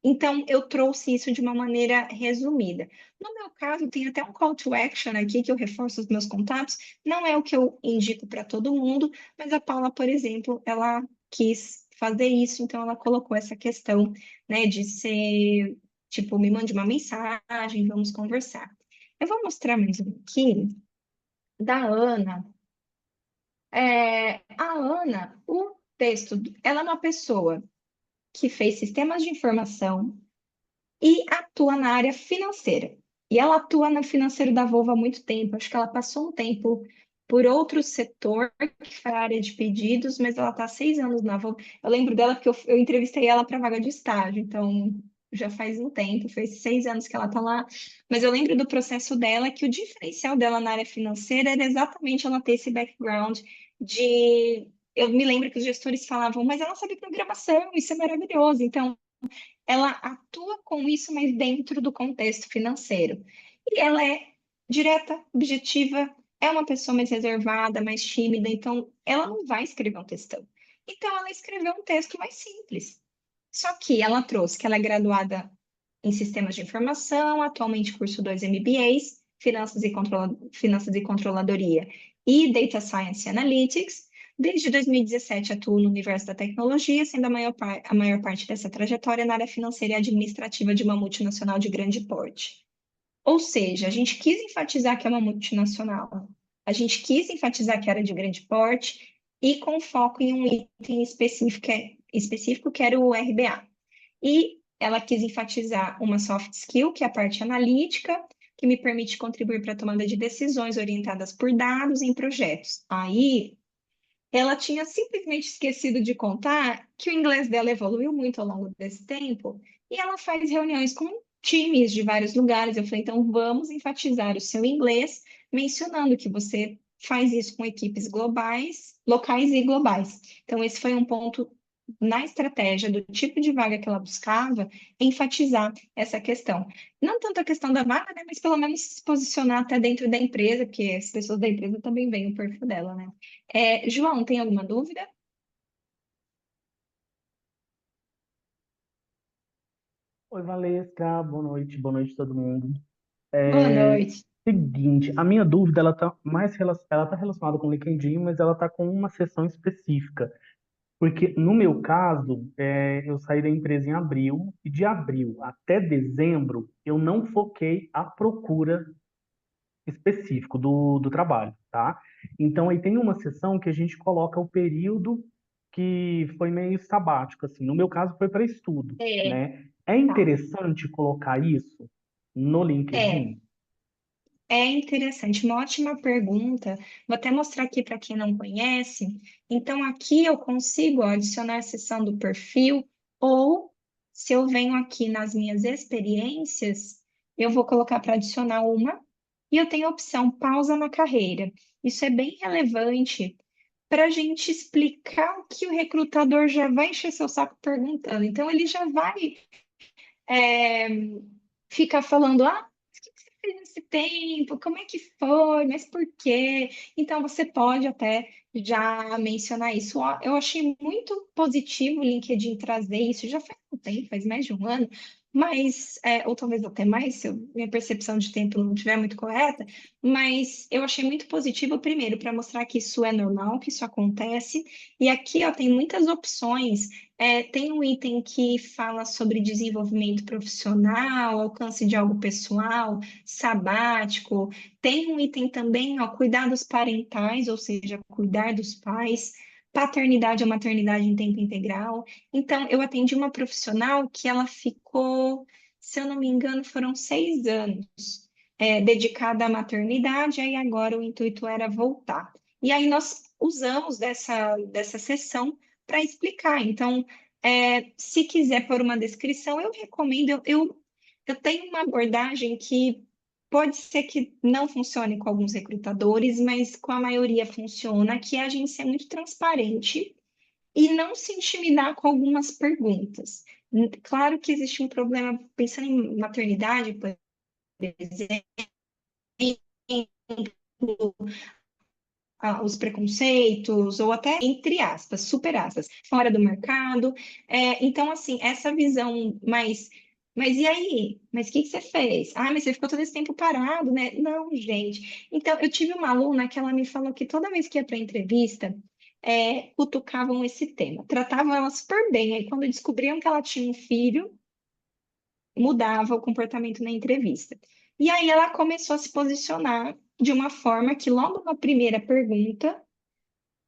então, eu trouxe isso de uma maneira resumida. No meu caso, tem até um call to action aqui que eu reforço os meus contatos. Não é o que eu indico para todo mundo, mas a Paula, por exemplo, ela quis fazer isso, então ela colocou essa questão, né, de ser, tipo, me mande uma mensagem, vamos conversar. Eu vou mostrar mais um aqui da Ana. A Ana, o texto, ela é uma pessoa que fez sistemas de informação e atua na área financeira. E ela atua no financeiro da Volvo há muito tempo. Acho que ela passou um tempo por outro setor, que foi a área de pedidos, mas ela está há 6 anos na Volvo. Eu lembro dela porque eu entrevistei ela para vaga de estágio, então já faz um tempo, foi 6 anos que ela está lá. Mas eu lembro do processo dela, que o diferencial dela na área financeira era exatamente ela ter esse background de. Eu me lembro que os gestores falavam, mas ela sabe programação, isso é maravilhoso. Então, ela atua com isso, mas dentro do contexto financeiro. E ela é direta, objetiva, é uma pessoa mais reservada, mais tímida, então ela não vai escrever um textão. Então ela escreveu um texto mais simples. Só que ela trouxe que ela é graduada em sistemas de informação, atualmente curso 2 MBAs, finanças e controladoria e Data Science Analytics. Desde 2017 atuo no universo da tecnologia, sendo a maior parte dessa trajetória na área financeira e administrativa de uma multinacional de grande porte. Ou seja, a gente quis enfatizar que é uma multinacional, A gente quis enfatizar que era de grande porte e com foco em um item específico que era o RBA. E ela quis enfatizar uma soft skill, que é a parte analítica, que me permite contribuir para a tomada de decisões orientadas por dados em projetos. Aí, ela tinha simplesmente esquecido de contar que o inglês dela evoluiu muito ao longo desse tempo e ela faz reuniões com times de vários lugares. Eu falei, então vamos enfatizar o seu inglês, mencionando que você faz isso com equipes globais, locais e globais. Então, esse foi um ponto na estratégia do tipo de vaga que ela buscava, enfatizar essa questão. Não tanto a questão da vaga, né, mas pelo menos se posicionar até dentro da empresa, porque as pessoas da empresa também veem o perfil dela, né? João, tem alguma dúvida? Oi, Valesca, boa noite a todo mundo. Boa É, noite. seguinte, a minha dúvida ela tá relacionada com o LinkedIn, mas ela tá com uma seção específica, porque no meu caso, eu saí da empresa em abril e de abril até dezembro eu não foquei a procura específico do trabalho, tá? Então aí tem uma seção que a gente coloca o período que foi meio sabático, assim. No meu caso foi para estudo, É, né? É tá. interessante colocar isso no É, LinkedIn? é interessante, uma ótima pergunta. Vou até mostrar aqui para quem não conhece. Então, aqui eu consigo adicionar a seção do perfil, ou se eu venho aqui nas minhas experiências, eu vou colocar para adicionar uma, e eu tenho a opção pausa na carreira. Isso é bem relevante para a gente explicar o que o recrutador já vai encher seu saco perguntando. Então, ele já vai é, fica falando, mas o que você fez nesse tempo? Como é que foi? Mas por quê? Então, você pode até já mencionar isso. Ó, eu achei muito positivo o LinkedIn trazer isso, já faz um tempo, faz mais de um ano, mas, ou talvez até mais, se minha percepção de tempo não estiver muito correta, mas eu achei muito positivo, primeiro, para mostrar que isso é normal, que isso acontece, e aqui, ó, tem muitas opções. Tem um item que fala sobre desenvolvimento profissional, alcance de algo pessoal, sabático. Tem um item também, ó, cuidados parentais, ou seja, cuidar dos pais, paternidade ou maternidade em tempo integral. Então, eu atendi uma profissional que ela ficou, se eu não me engano, foram 6 anos, dedicada à maternidade, aí agora o intuito era voltar. E aí nós usamos dessa sessão para explicar. Então, se quiser pôr uma descrição, eu recomendo. Eu tenho uma abordagem que pode ser que não funcione com alguns recrutadores, mas com a maioria funciona, que é a gente ser muito transparente e não se intimidar com algumas perguntas. Claro que existe um problema, pensando em maternidade, por exemplo, os preconceitos, ou até, entre aspas, super aspas, fora do mercado. Então, assim, essa visão mais. Mas e aí? Mas o que que você fez? Mas você ficou todo esse tempo parado, né? Não, gente. Então, eu tive uma aluna que ela me falou que toda vez que ia para entrevista, cutucavam esse tema, tratavam ela super bem. Aí, quando descobriam que ela tinha um filho, mudava o comportamento na entrevista. E aí ela começou a se posicionar de uma forma que, logo na primeira pergunta,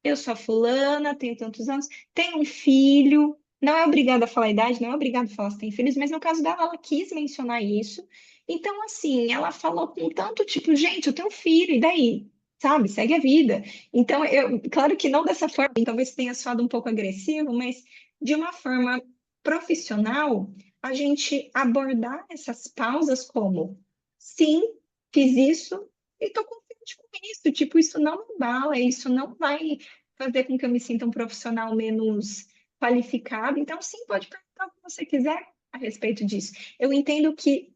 eu sou a fulana, tenho tantos anos, tenho um filho, não é obrigada a falar a idade, não é obrigada a falar se tem filhos, mas no caso dela, ela quis mencionar isso. Então, assim, ela falou com tanto tipo, gente, eu tenho um filho, e daí? Sabe, segue a vida. Então, claro que não dessa forma, talvez tenha soado um pouco agressivo, mas de uma forma profissional, a gente abordar essas pausas como, sim, fiz isso e estou confiante com isso. Tipo, isso não me abala, isso não vai fazer com que eu me sinta um profissional menos qualificado. Então, sim, pode perguntar o que você quiser a respeito disso. Eu entendo que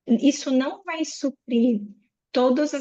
isso não vai suprir todos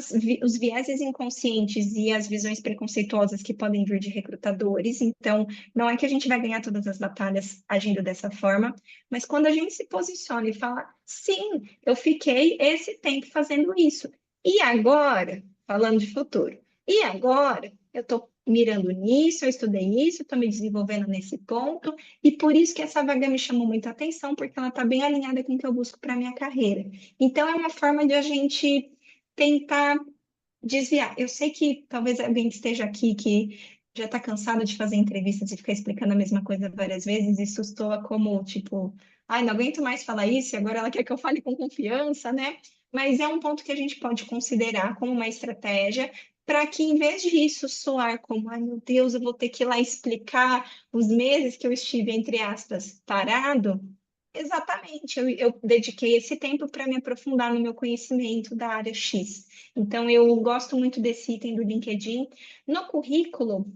os vieses inconscientes e as visões preconceituosas que podem vir de recrutadores. Então, não é que a gente vai ganhar todas as batalhas agindo dessa forma, mas quando a gente se posiciona e fala, sim, eu fiquei esse tempo fazendo isso. E agora, falando de futuro, e agora eu estou mirando nisso, eu estudei isso, estou me desenvolvendo nesse ponto, e por isso que essa vaga me chamou muita atenção, porque ela está bem alinhada com o que eu busco para a minha carreira. Então, é uma forma de a gente tentar desviar. Eu sei que talvez alguém que esteja aqui que já está cansado de fazer entrevistas e ficar explicando a mesma coisa várias vezes, isso soa como tipo, ai, não aguento mais falar isso, e agora ela quer que eu fale com confiança, né? Mas é um ponto que a gente pode considerar como uma estratégia para que, em vez de isso soar como, ai meu Deus, eu vou ter que ir lá explicar os meses que eu estive, entre aspas, parado. Exatamente, eu dediquei esse tempo para me aprofundar no meu conhecimento da área X. Então, eu gosto muito desse item do LinkedIn. No currículo,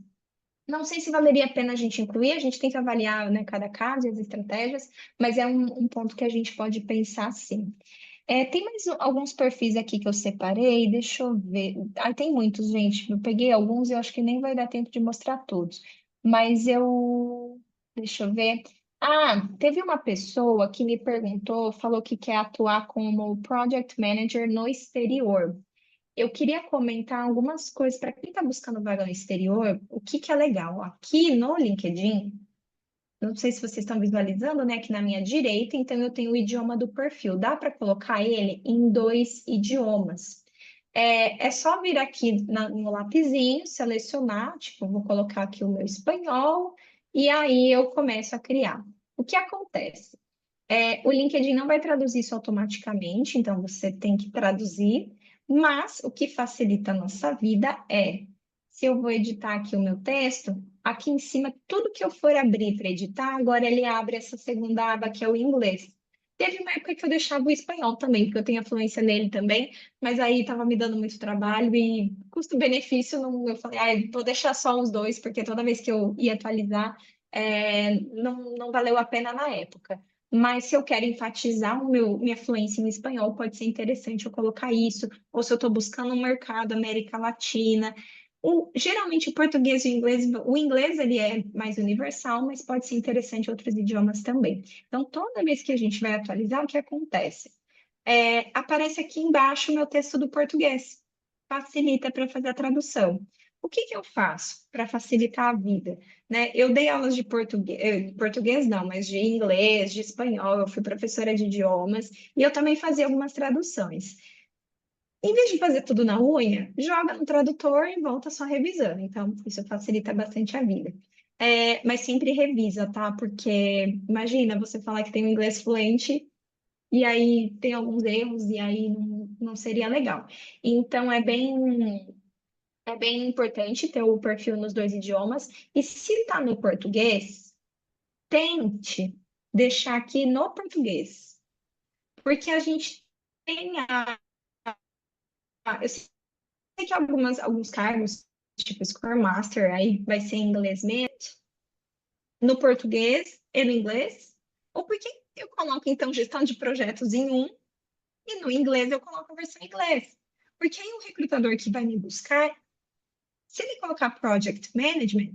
não sei se valeria a pena a gente incluir, a gente tem que avaliar, né, cada caso e as estratégias, mas é um ponto que a gente pode pensar sim. Tem mais alguns perfis aqui que eu separei, deixa eu ver. Ah, tem muitos, gente. Eu peguei alguns e eu acho que nem vai dar tempo de mostrar todos. Mas eu. Deixa eu ver. Ah, teve uma pessoa que me perguntou, falou que quer atuar como Project Manager no exterior. Eu queria comentar algumas coisas para quem está buscando vaga no exterior, o que que é legal. Aqui no LinkedIn, não sei se vocês estão visualizando, né? Aqui na minha direita, então eu tenho o idioma do perfil. Dá para colocar ele em dois idiomas. É só vir aqui no lapisinho, selecionar, tipo, eu vou colocar aqui o meu espanhol, e aí eu começo a criar. O que acontece? O LinkedIn não vai traduzir isso automaticamente, então você tem que traduzir, mas o que facilita a nossa vida é, se eu vou editar aqui o meu texto, aqui em cima, tudo que eu for abrir para editar, agora ele abre essa segunda aba que é o inglês. Teve uma época que eu deixava o espanhol também, porque eu tenho a fluência nele também, mas aí estava me dando muito trabalho e custo-benefício, eu falei, vou deixar só os dois, porque toda vez que eu ia atualizar, não valeu a pena na época. Mas se eu quero enfatizar minha fluência em espanhol, pode ser interessante eu colocar isso. Ou se eu estou buscando um mercado América Latina. Geralmente o português e o inglês ele é mais universal, mas pode ser interessante outros idiomas também. Então, toda vez que a gente vai atualizar, o que acontece? Aparece aqui embaixo o meu texto do português. Facilita para fazer a tradução. O que que eu faço para facilitar a vida? Né? Eu dei aulas de português não, mas de inglês, de espanhol, eu fui professora de idiomas e eu também fazia algumas traduções. Em vez de fazer tudo na unha, joga no tradutor e volta só revisando. Então, isso facilita bastante a vida. Mas sempre revisa, tá? Porque imagina você falar que tem um inglês fluente e aí tem alguns erros e aí não seria legal. Então, é bem importante ter o perfil nos dois idiomas. E se está no português, tente deixar aqui no português, porque a gente tem eu sei que alguns cargos, tipo Scrum Master, aí vai ser em inglês mesmo, no português e no inglês, ou porque eu coloco, então, gestão de projetos em um, e no inglês eu coloco a versão em inglês. Porque aí o recrutador que vai me buscar, se ele colocar Project Management,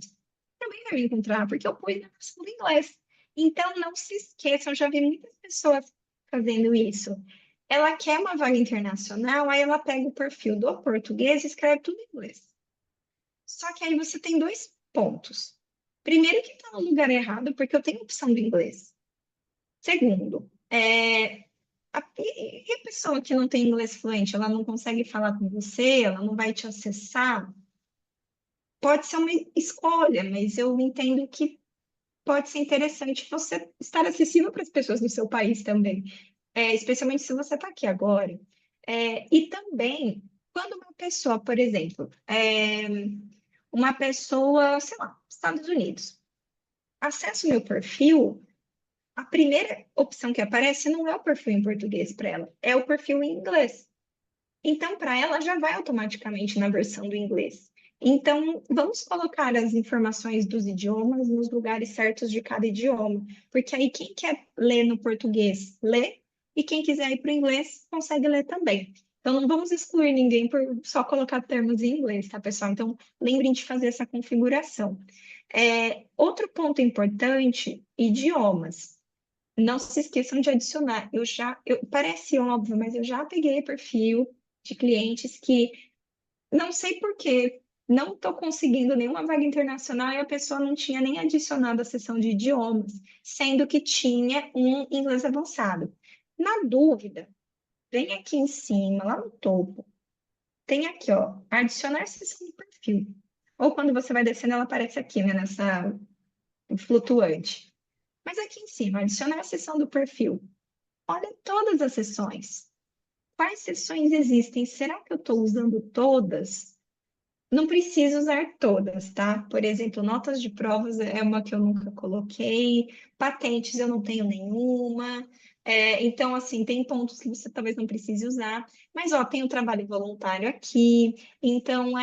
também vai me encontrar, porque eu pus na versão do inglês. Então, não se esqueçam, eu já vi muitas pessoas fazendo isso. Ela quer uma vaga internacional, aí ela pega o perfil do português e escreve tudo em inglês. Só que aí você tem dois pontos. Primeiro, que está no lugar errado, porque eu tenho opção do inglês. Segundo, e a pessoa que não tem inglês fluente, ela não consegue falar com você, ela não vai te acessar? Pode ser uma escolha, mas eu entendo que pode ser interessante você estar acessível para as pessoas do seu país também, especialmente se você está aqui agora. E também, quando uma pessoa, por exemplo, uma pessoa, sei lá, Estados Unidos, acessa o meu perfil, a primeira opção que aparece não é o perfil em português para ela, é o perfil em inglês. Então, para ela, já vai automaticamente na versão do inglês. Então, vamos colocar as informações dos idiomas nos lugares certos de cada idioma, porque aí quem quer ler no português, lê, e quem quiser ir para o inglês, consegue ler também. Então, não vamos excluir ninguém por só colocar termos em inglês, tá, pessoal? Então, lembrem de fazer essa configuração. Outro ponto importante, idiomas. Não se esqueçam de adicionar. Parece óbvio, mas eu já peguei perfil de clientes que não sei por quê, não estou conseguindo nenhuma vaga internacional e a pessoa não tinha nem adicionado a seção de idiomas, sendo que tinha um inglês avançado. Na dúvida, vem aqui em cima, lá no topo, tem aqui, ó, adicionar seção do perfil. Ou quando você vai descendo, ela aparece aqui, né, nessa flutuante. Mas aqui em cima, adicionar a seção do perfil. Olha todas as seções. Quais seções existem? Será que eu estou usando todas? Não preciso usar todas, tá? Por exemplo, notas de provas é uma que eu nunca coloquei, patentes eu não tenho nenhuma. Então, assim, tem pontos que você talvez não precise usar, mas ó, tem o trabalho voluntário aqui. Então,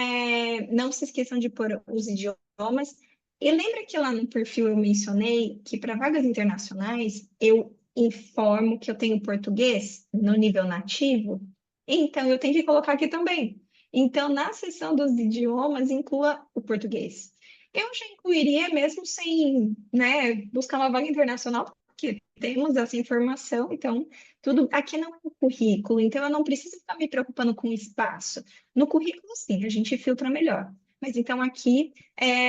não se esqueçam de pôr os idiomas. E lembra que lá no perfil eu mencionei que para vagas internacionais eu informo que eu tenho português no nível nativo? Então, eu tenho que colocar aqui também. Então, na seção dos idiomas, inclua o português. Eu já incluiria mesmo sem, né, buscar uma vaga internacional, porque temos essa informação, então, tudo aqui não é um currículo, então eu não preciso ficar me preocupando com espaço. No currículo, sim, a gente filtra melhor. Mas então aqui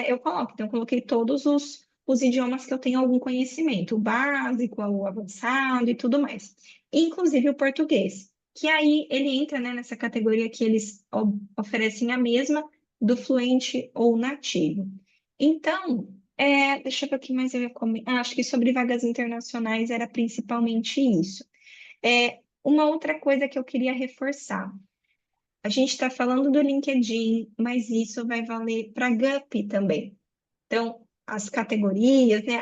eu coloco, então eu coloquei todos os idiomas que eu tenho algum conhecimento, o básico, o avançado e tudo mais. Inclusive o português, que aí ele entra, né, nessa categoria que eles oferecem a mesma do fluente ou nativo. Então, deixa eu ver o que mais eu ia comentar. Acho que sobre vagas internacionais era principalmente isso. Uma outra coisa que eu queria reforçar. A gente está falando do LinkedIn, mas isso vai valer para Gup também. Então, as categorias, né?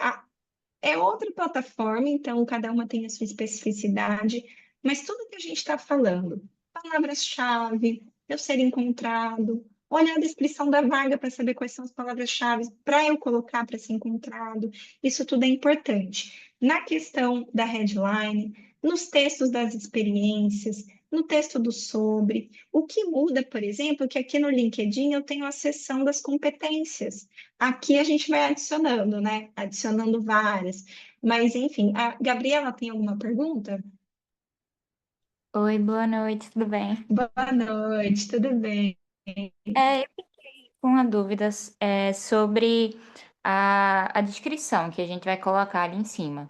É outra plataforma, então cada uma tem a sua especificidade, mas tudo que a gente está falando, palavras-chave, eu ser encontrado, olhar a descrição da vaga para saber quais são as palavras-chave para eu colocar para ser encontrado, isso tudo é importante. Na questão da headline, nos textos das experiências, no texto do sobre, o que muda, por exemplo, é que aqui no LinkedIn eu tenho a seção das competências. Aqui a gente vai adicionando, né? Adicionando várias. Mas, enfim, a Gabriela tem alguma pergunta? Oi, boa noite, tudo bem? Boa noite, tudo bem? Eu fiquei com uma dúvida sobre a descrição que a gente vai colocar ali em cima.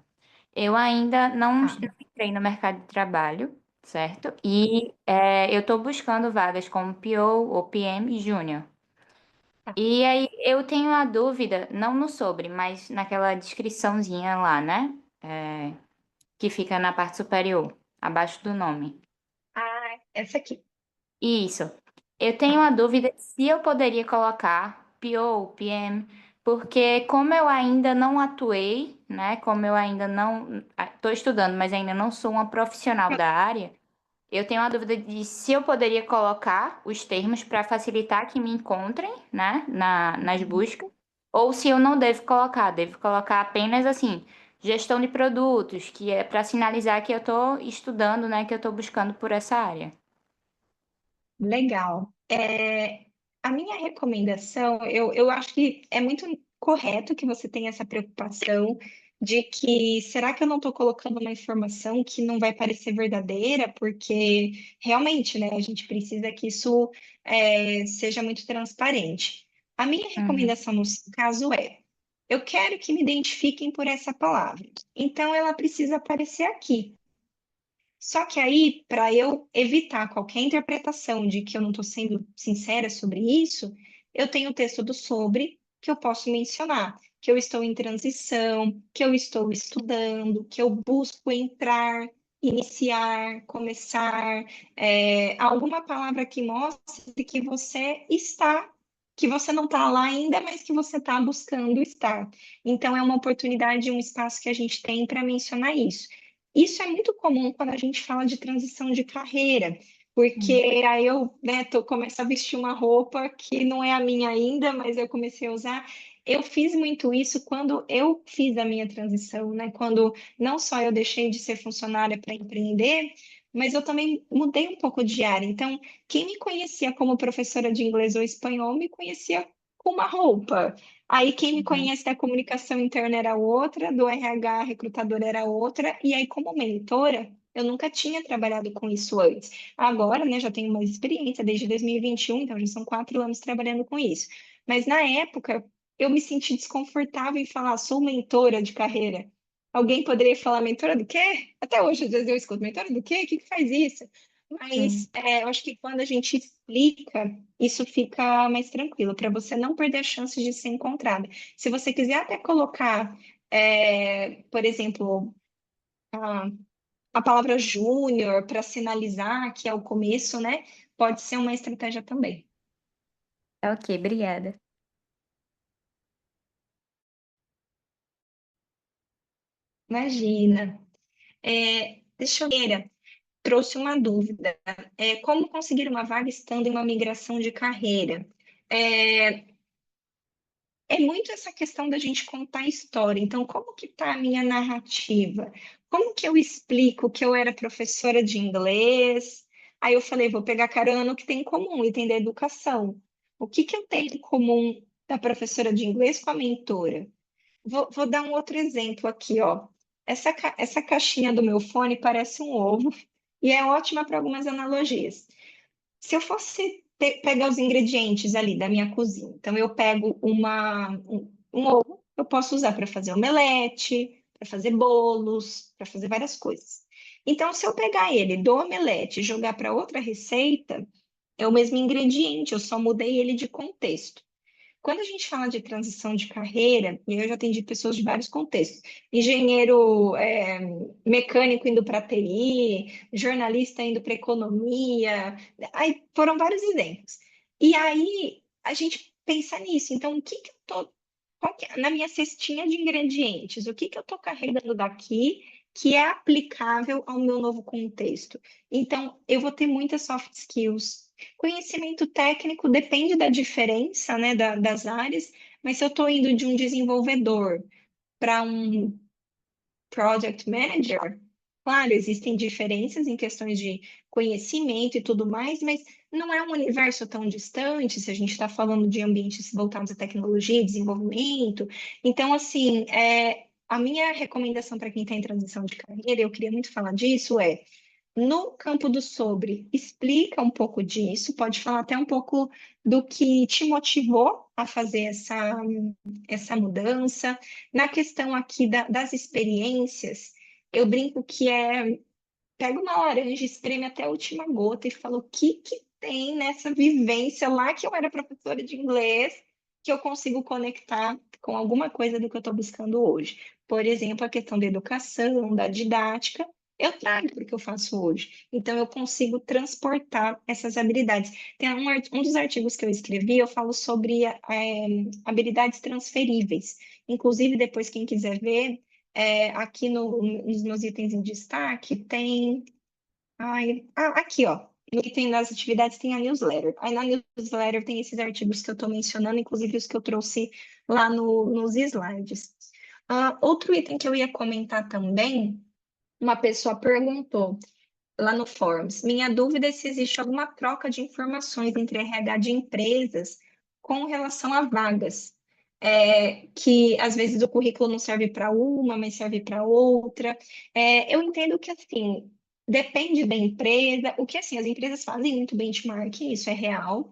Eu ainda não Tá, entrei no mercado de trabalho, certo? E eu estou buscando vagas como PO ou PM Júnior. tá. E aí eu tenho a dúvida, não no sobre, mas naquela descriçãozinha lá, né? Que fica na parte superior, abaixo do nome. Ah, essa aqui. Isso. Eu tenho Tá. a dúvida se eu poderia colocar PO, PM, porque como eu ainda não atuei, né? Como eu ainda não estou estudando, mas ainda não sou uma profissional da área, eu tenho a dúvida de se eu poderia colocar os termos para facilitar que me encontrem, né? Nas buscas, ou se eu não devo colocar apenas assim, gestão de produtos, que é para sinalizar que eu estou estudando, né? Que eu estou buscando por essa área. Legal. A minha recomendação, eu acho que é muito correto que você tenha essa preocupação de que será que eu não estou colocando uma informação que não vai parecer verdadeira? Porque realmente, né, a gente precisa que isso seja muito transparente. A minha Uhum. recomendação no seu caso eu quero que me identifiquem por essa palavra. Então, ela precisa aparecer aqui. Só que aí, para eu evitar qualquer interpretação de que eu não estou sendo sincera sobre isso, eu tenho o texto do sobre que eu posso mencionar, que eu estou em transição, que eu estou estudando, que eu busco entrar, iniciar, começar, alguma palavra que mostre que você está, que você não está lá ainda, mas que você está buscando estar. Então, é uma oportunidade, um espaço que a gente tem para mencionar isso. Isso é muito comum quando a gente fala de transição de carreira, porque aí eu, né, começo a vestir uma roupa que não é a minha ainda, mas eu comecei a usar. Eu fiz muito isso quando eu fiz a minha transição, né? Quando não só eu deixei de ser funcionária para empreender, mas eu também mudei um pouco de área. Então, quem me conhecia como professora de inglês ou espanhol me conhecia com uma roupa. Aí quem me Uhum. conhece da comunicação interna era outra, do RH recrutador era outra, e aí como mentora, eu nunca tinha trabalhado com isso antes. Agora, né, já tenho mais experiência desde 2021, então já são 4 anos trabalhando com isso. Mas na época, eu me senti desconfortável em falar, sou mentora de carreira. Alguém poderia falar, mentora do quê? Até hoje, às vezes eu escuto, mentora do quê? O que que faz isso? Mas eu acho que quando a gente explica, isso fica mais tranquilo, para você não perder a chance de ser encontrada. Se você quiser até colocar, por exemplo, a, a palavra júnior para sinalizar que é o começo, né? Pode ser uma estratégia também. Ok, obrigada. Imagina. Deixa eu ver, trouxe uma dúvida. Como conseguir uma vaga estando em uma migração de carreira? É, É muito essa questão da gente contar a história. Então, como que está a minha narrativa? Como que eu explico que eu era professora de inglês? Aí eu falei, vou pegar carona no que tem em comum, item da educação. O que que eu tenho em comum da professora de inglês com a mentora? Vou dar um outro exemplo aqui, ó. Essa caixinha do meu fone parece um ovo e é ótima para algumas analogias. Se eu fosse pegar os ingredientes ali da minha cozinha, então eu pego um ovo, eu posso usar para fazer omelete, para fazer bolos, para fazer várias coisas. Então, se eu pegar ele do omelete e jogar para outra receita, é o mesmo ingrediente, eu só mudei ele de contexto. Quando a gente fala de transição de carreira, e eu já atendi pessoas de vários contextos, engenheiro mecânico indo para TI, jornalista indo para economia, aí foram vários exemplos. E aí a gente pensa nisso. Então, o que que eu tô, na minha cestinha de ingredientes, o que que eu estou carregando daqui que é aplicável ao meu novo contexto? Então, eu vou ter muitas soft skills. Conhecimento técnico depende da diferença, né, das áreas, mas se eu estou indo de um desenvolvedor para um project manager, claro, existem diferenças em questões de conhecimento e tudo mais, mas não é um universo tão distante se a gente está falando de ambientes voltados à tecnologia e desenvolvimento. Então, assim, a minha recomendação para quem está em transição de carreira, eu queria muito falar disso, no campo do sobre, explica um pouco disso, pode falar até um pouco do que te motivou a fazer essa mudança. Na questão aqui das experiências, eu brinco que pega uma laranja, espreme até a última gota e fala o que que tem nessa vivência lá que eu era professora de inglês que eu consigo conectar com alguma coisa do que eu estou buscando hoje. Por exemplo, a questão da educação, da didática, eu trago para o que eu faço hoje. Então, eu consigo transportar essas habilidades. Tem um dos artigos que eu escrevi, eu falo sobre habilidades transferíveis. Inclusive, depois, quem quiser ver, aqui nos meus itens em destaque tem. Aqui, ó. No item das atividades tem a newsletter. Aí na newsletter tem esses artigos que eu estou mencionando, inclusive os que eu trouxe lá nos slides. Outro item que eu ia comentar também, uma pessoa perguntou lá no Forms. Minha dúvida é se existe alguma troca de informações entre RH de empresas com relação a vagas. Que às vezes o currículo não serve para uma, mas serve para outra. Eu entendo que assim depende da empresa. O que assim as empresas fazem muito benchmarking, isso é real.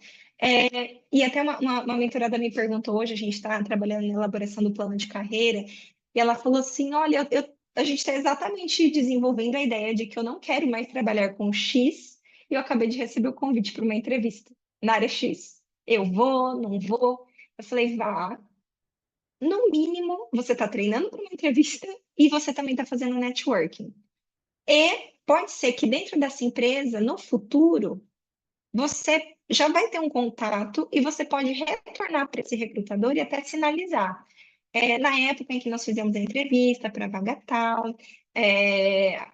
E até uma mentorada me perguntou hoje, a gente está trabalhando na elaboração do plano de carreira, e ela falou assim: olha, a gente está exatamente desenvolvendo a ideia de que eu não quero mais trabalhar com X, e eu acabei de receber o convite para uma entrevista na área X. Eu vou, não vou? Eu falei, vá. No mínimo, você está treinando para uma entrevista e você também está fazendo networking. E pode ser que dentro dessa empresa, no futuro, você já vai ter um contato e você pode retornar para esse recrutador e até sinalizar. Na época em que nós fizemos a entrevista para a vaga tal, é,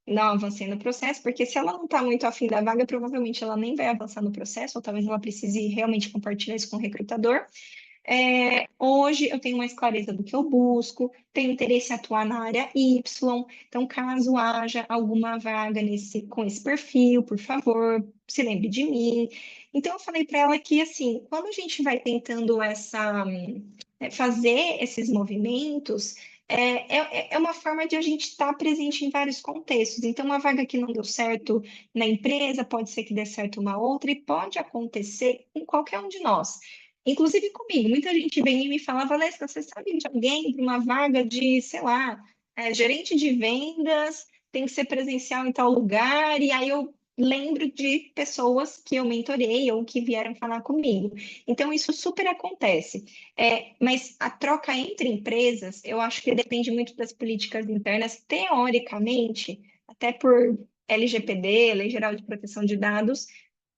não avancei no processo, porque se ela não está muito afim da vaga, provavelmente ela nem vai avançar no processo, ou talvez ela precise realmente compartilhar isso com o recrutador. Hoje eu tenho mais clareza do que eu busco, tenho interesse em atuar na área Y, então caso haja alguma vaga com esse perfil, por favor, se lembre de mim. Então eu falei para ela que assim, quando a gente vai tentando fazer esses movimentos, é uma forma de a gente estar presente em vários contextos. Então, uma vaga que não deu certo na empresa, pode ser que dê certo uma outra, e pode acontecer com qualquer um de nós. Inclusive comigo, muita gente vem e me fala, Valesca, você sabe de alguém para uma vaga de, sei lá, gerente de vendas, tem que ser presencial em tal lugar, e aí eu lembro de pessoas que eu mentorei ou que vieram falar comigo. Então, isso super acontece. Mas a troca entre empresas, eu acho que depende muito das políticas internas, teoricamente, até por LGPD, Lei Geral de Proteção de Dados,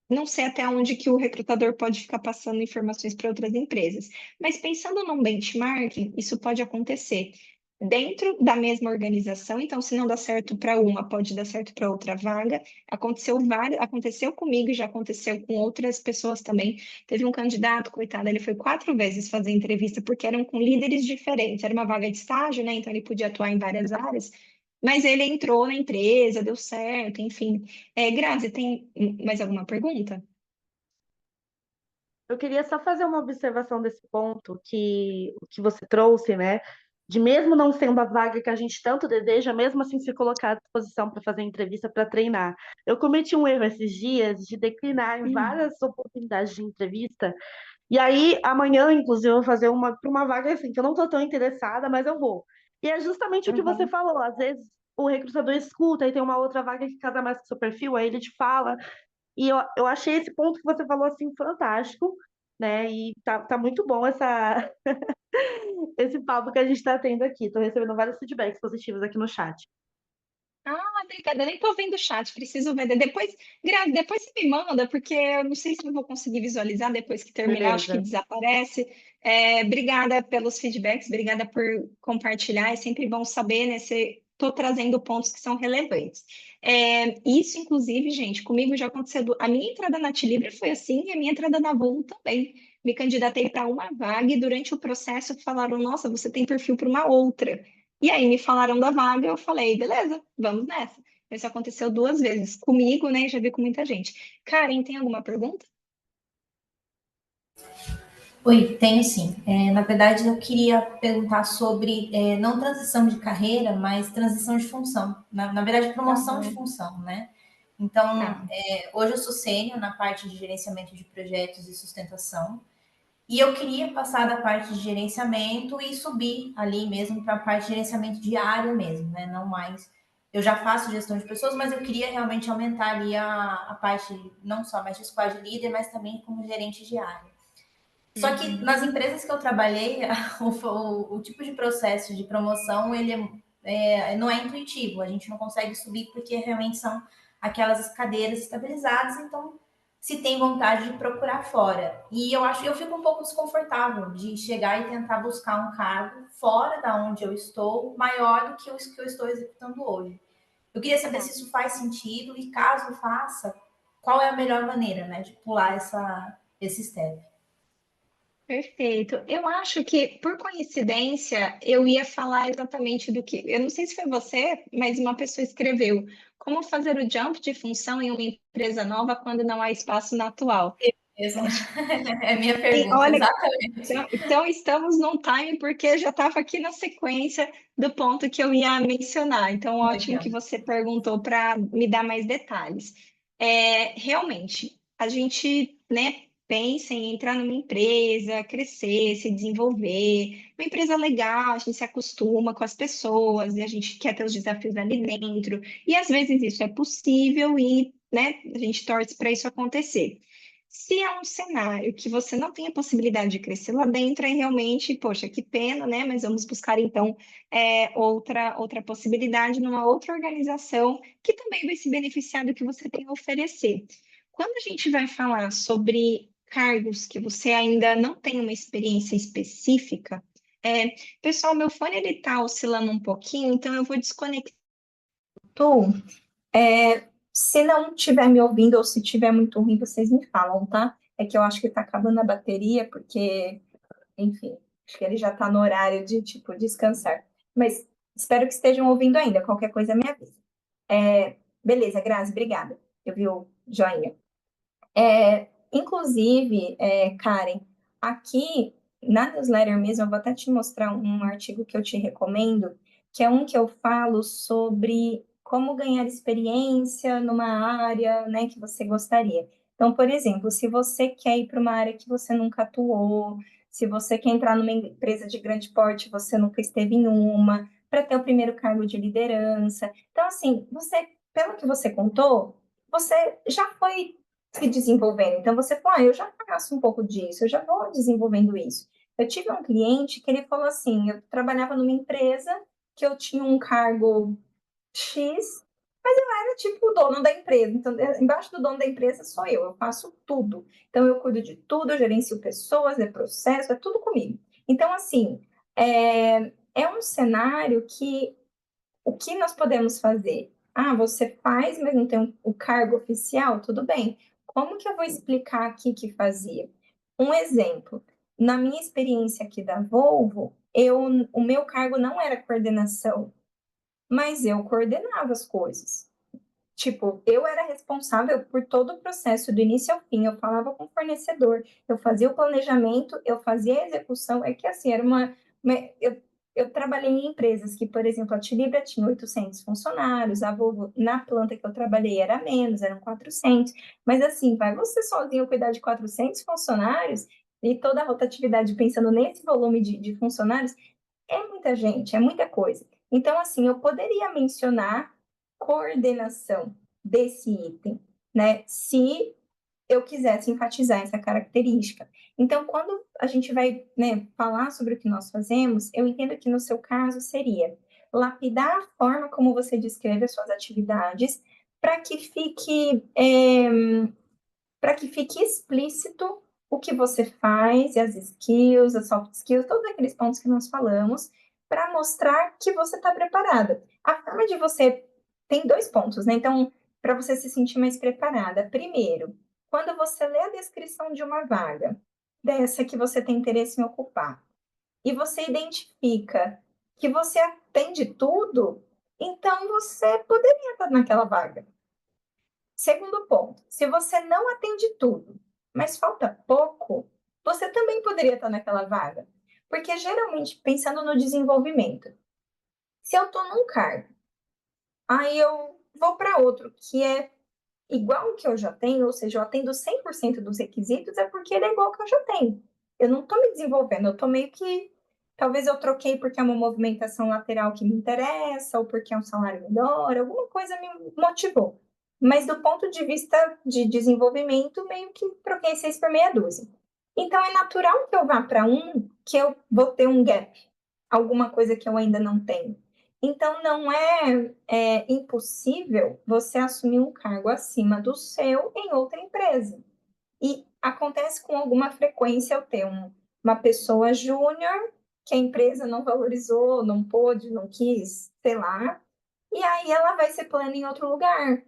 não sei até onde que o recrutador pode ficar passando informações para outras empresas. Mas pensando num benchmarking, isso pode acontecer dentro da mesma organização. Então, se não dá certo para uma, pode dar certo para outra vaga. Aconteceu comigo e já aconteceu com outras pessoas também. Teve um candidato, coitado, ele foi 4 vezes fazer entrevista porque eram com líderes diferentes. Era uma vaga de estágio, né? Então ele podia atuar em várias áreas. Mas ele entrou na empresa, deu certo, enfim. Grazi, tem mais alguma pergunta? Eu queria só fazer uma observação desse ponto que você trouxe, né? De mesmo não sendo a vaga que a gente tanto deseja, mesmo assim se colocar à disposição para fazer entrevista, para treinar. Eu cometi um erro esses dias de declinar em Hum, várias oportunidades de entrevista. E aí, amanhã, inclusive, eu vou fazer uma para uma vaga assim, que eu não estou tão interessada, mas eu vou. E é justamente o que você uhum. falou. Às vezes o recrutador escuta e tem uma outra vaga que casa mais com o seu perfil, aí ele te fala. E eu achei esse ponto que você falou assim fantástico, né? E tá muito bom esse papo que a gente está tendo aqui. Estou recebendo vários feedbacks positivos aqui no chat. Ah, obrigada. Nem tô vendo o chat, preciso ver. Depois, Grazi, depois você me manda, porque eu não sei se eu vou conseguir visualizar depois que terminar, acho que Beleza. desaparece. Obrigada pelos feedbacks, obrigada por compartilhar. É sempre bom saber, né? Estou trazendo pontos que são relevantes. Isso, inclusive, gente, comigo já aconteceu. A minha entrada na Tilibra foi assim, e a minha entrada na Volo também. Me candidatei para uma vaga e durante o processo falaram: Nossa, você tem perfil para uma outra. E aí me falaram da vaga, eu falei, beleza, vamos nessa. Isso aconteceu 2 vezes comigo, né? E já vi com muita gente. Karen, tem alguma pergunta? Oi, tenho sim. Na verdade, eu queria perguntar sobre não transição de carreira, mas transição de função. Na verdade, promoção de Aham, função, né? Então, tá. hoje eu sou sênior na parte de gerenciamento de projetos e sustentação, e eu queria passar da parte de gerenciamento e subir ali mesmo para a parte de gerenciamento diário mesmo, né? Não mais. Eu já faço gestão de pessoas, mas eu queria realmente aumentar ali a parte, não só mais de squad leader, mas também como gerente diário. Só que Uhum. nas empresas que eu trabalhei, o tipo de processo de promoção, ele não é intuitivo. A gente não consegue subir porque realmente são aquelas cadeiras estabilizadas, então se tem vontade de procurar fora. E eu fico um pouco desconfortável de chegar e tentar buscar um cargo fora da onde eu estou, maior do que o que eu estou executando hoje. Eu queria saber se Tá. isso faz sentido e caso faça, qual é a melhor maneira, né, de pular esse step. Perfeito. Eu acho que, por coincidência, eu ia falar exatamente do que. Eu não sei se foi você, mas uma pessoa escreveu: Como fazer o jump de função em uma empresa nova quando não há espaço na atual? Mesmo. É a minha E pergunta, olha, exatamente. então estamos num time porque já estava aqui na sequência do ponto que eu ia mencionar. Então, ótimo Legal. que você perguntou para me dar mais detalhes. Realmente, a gente, né, pensa em entrar numa empresa, crescer, se desenvolver, uma empresa legal, a gente se acostuma com as pessoas e a gente quer ter os desafios ali dentro. E às vezes isso é possível e, né, a gente torce para isso acontecer. Se é um cenário que você não tem a possibilidade de crescer lá dentro, aí realmente, poxa, que pena, né? Mas vamos buscar então outra possibilidade numa outra organização que também vai se beneficiar do que você tem a oferecer. Quando a gente vai falar sobre cargos que você ainda não tem uma experiência específica, pessoal, meu fone ele está oscilando um pouquinho, então eu vou desconectar. Se não estiver me ouvindo ou se estiver muito ruim, vocês me falam, tá? É que eu acho que está acabando a bateria, porque, enfim, acho que ele já está no horário de, tipo, descansar. Mas espero que estejam ouvindo ainda. Qualquer coisa me avisa. Beleza, Grazi, obrigada. Eu vi o joinha. Inclusive, Karen, aqui na newsletter mesmo, eu vou até te mostrar um artigo que eu te recomendo, que é um que eu falo sobre como ganhar experiência numa área, né, que você gostaria. Então, por exemplo, se você quer ir para uma área que você nunca atuou, se você quer entrar numa empresa de grande porte, você nunca esteve em uma, para ter o primeiro cargo de liderança. Então, assim, pelo que você contou, você já foi se desenvolvendo. Então, você fala, eu já faço um pouco disso, eu já vou desenvolvendo isso. Eu tive um cliente que ele falou assim, eu trabalhava numa empresa que eu tinha um cargo X, era tipo o dono da empresa. Então, embaixo do dono da empresa sou eu faço tudo. Então, eu cuido de tudo, eu gerencio pessoas, é processo, é tudo comigo. Então, assim, é um cenário que o que nós podemos fazer? Ah, você faz, mas não tem o cargo oficial? Tudo bem. Como que eu vou explicar aqui que fazia? Um exemplo. Na minha experiência aqui da Volvo, o meu cargo não era coordenação, mas eu coordenava as coisas. Tipo, eu era responsável por todo o processo, do início ao fim. Eu falava com o fornecedor, eu fazia o planejamento, eu fazia a execução. É que assim, eu trabalhei em empresas que, por exemplo, a Tilibra tinha 800 funcionários, a Volvo, na planta que eu trabalhei, era menos, eram 400. Mas assim, vai você sozinho cuidar de 400 funcionários e toda a rotatividade pensando nesse volume de funcionários, é muita gente, é muita coisa. Então, assim, eu poderia mencionar coordenação desse item, né? Se eu quisesse enfatizar essa característica. Então, quando a gente vai, né, falar sobre o que nós fazemos, eu entendo que no seu caso seria lapidar a forma como você descreve as suas atividades para que fique para que fique explícito o que você faz, e as skills, as soft skills, todos aqueles pontos que nós falamos, para mostrar que você está preparada. A forma de você tem 2 pontos, né? Então, para você se sentir mais preparada. Primeiro, quando você lê a descrição de uma vaga, dessa que você tem interesse em ocupar, e você identifica que você atende tudo, então você poderia estar naquela vaga. Segundo ponto, se você não atende tudo, mas falta pouco, você também poderia estar naquela vaga. Porque geralmente, pensando no desenvolvimento, se eu estou num cargo, aí eu vou para outro que é igual ao que eu já tenho, ou seja, eu atendo 100% dos requisitos, é porque ele é igual ao que eu já tenho. Eu não estou me desenvolvendo, eu estou meio que. Talvez eu troquei porque é uma movimentação lateral que me interessa, ou porque é um salário melhor, alguma coisa me motivou. Mas do ponto de vista de desenvolvimento, meio que troquei 6 por meia dúzia. Então é natural que eu vá para um que eu vou ter um gap, alguma coisa que eu ainda não tenho. Então, não é impossível você assumir um cargo acima do seu em outra empresa. E acontece com alguma frequência eu ter uma pessoa júnior que a empresa não valorizou, não pôde, não quis, sei lá, e aí ela vai ser plena em outro lugar.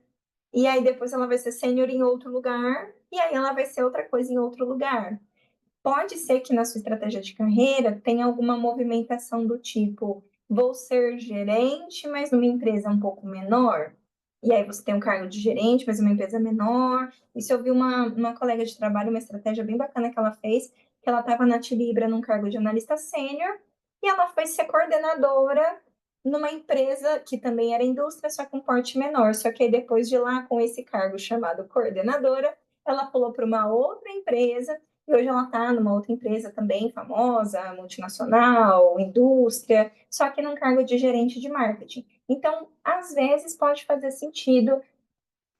E aí depois ela vai ser sênior em outro lugar, e aí ela vai ser outra coisa em outro lugar. Pode ser que na sua estratégia de carreira tenha alguma movimentação do tipo, vou ser gerente, mas numa empresa um pouco menor. E aí você tem um cargo de gerente, mas uma empresa menor. Isso eu vi uma colega de trabalho, uma estratégia bem bacana que ela fez, que ela estava na Tilibra num cargo de analista sênior, e ela foi ser coordenadora numa empresa que também era indústria, só com porte menor. Só que aí depois de lá, com esse cargo chamado coordenadora, ela pulou para uma outra empresa e hoje ela está numa outra empresa também famosa, multinacional, indústria, só que num cargo de gerente de marketing. Então, às vezes pode fazer sentido,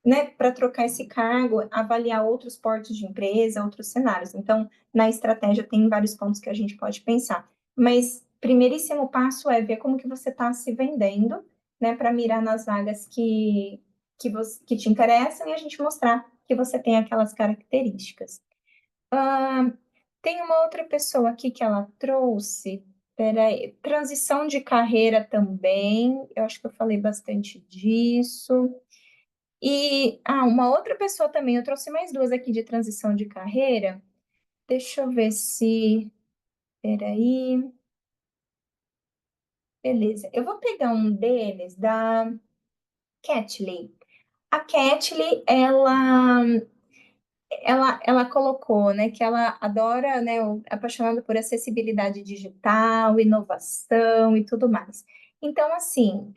né, para trocar esse cargo, avaliar outros portes de empresa, outros cenários. Então, na estratégia tem vários pontos que a gente pode pensar. Mas primeiríssimo passo é ver como que você está se vendendo, né, para mirar nas vagas que te interessam e a gente mostrar que você tem aquelas características. Tem uma outra pessoa aqui que ela trouxe. Peraí, transição de carreira também. Eu acho que eu falei bastante disso. E uma outra pessoa também. Eu trouxe mais 2 aqui de transição de carreira. Deixa eu ver se. Peraí. Beleza. Eu vou pegar um deles da Catley. A Catley, ela colocou, né, que ela adora, né, apaixonada por acessibilidade digital, inovação e tudo mais. Então, assim,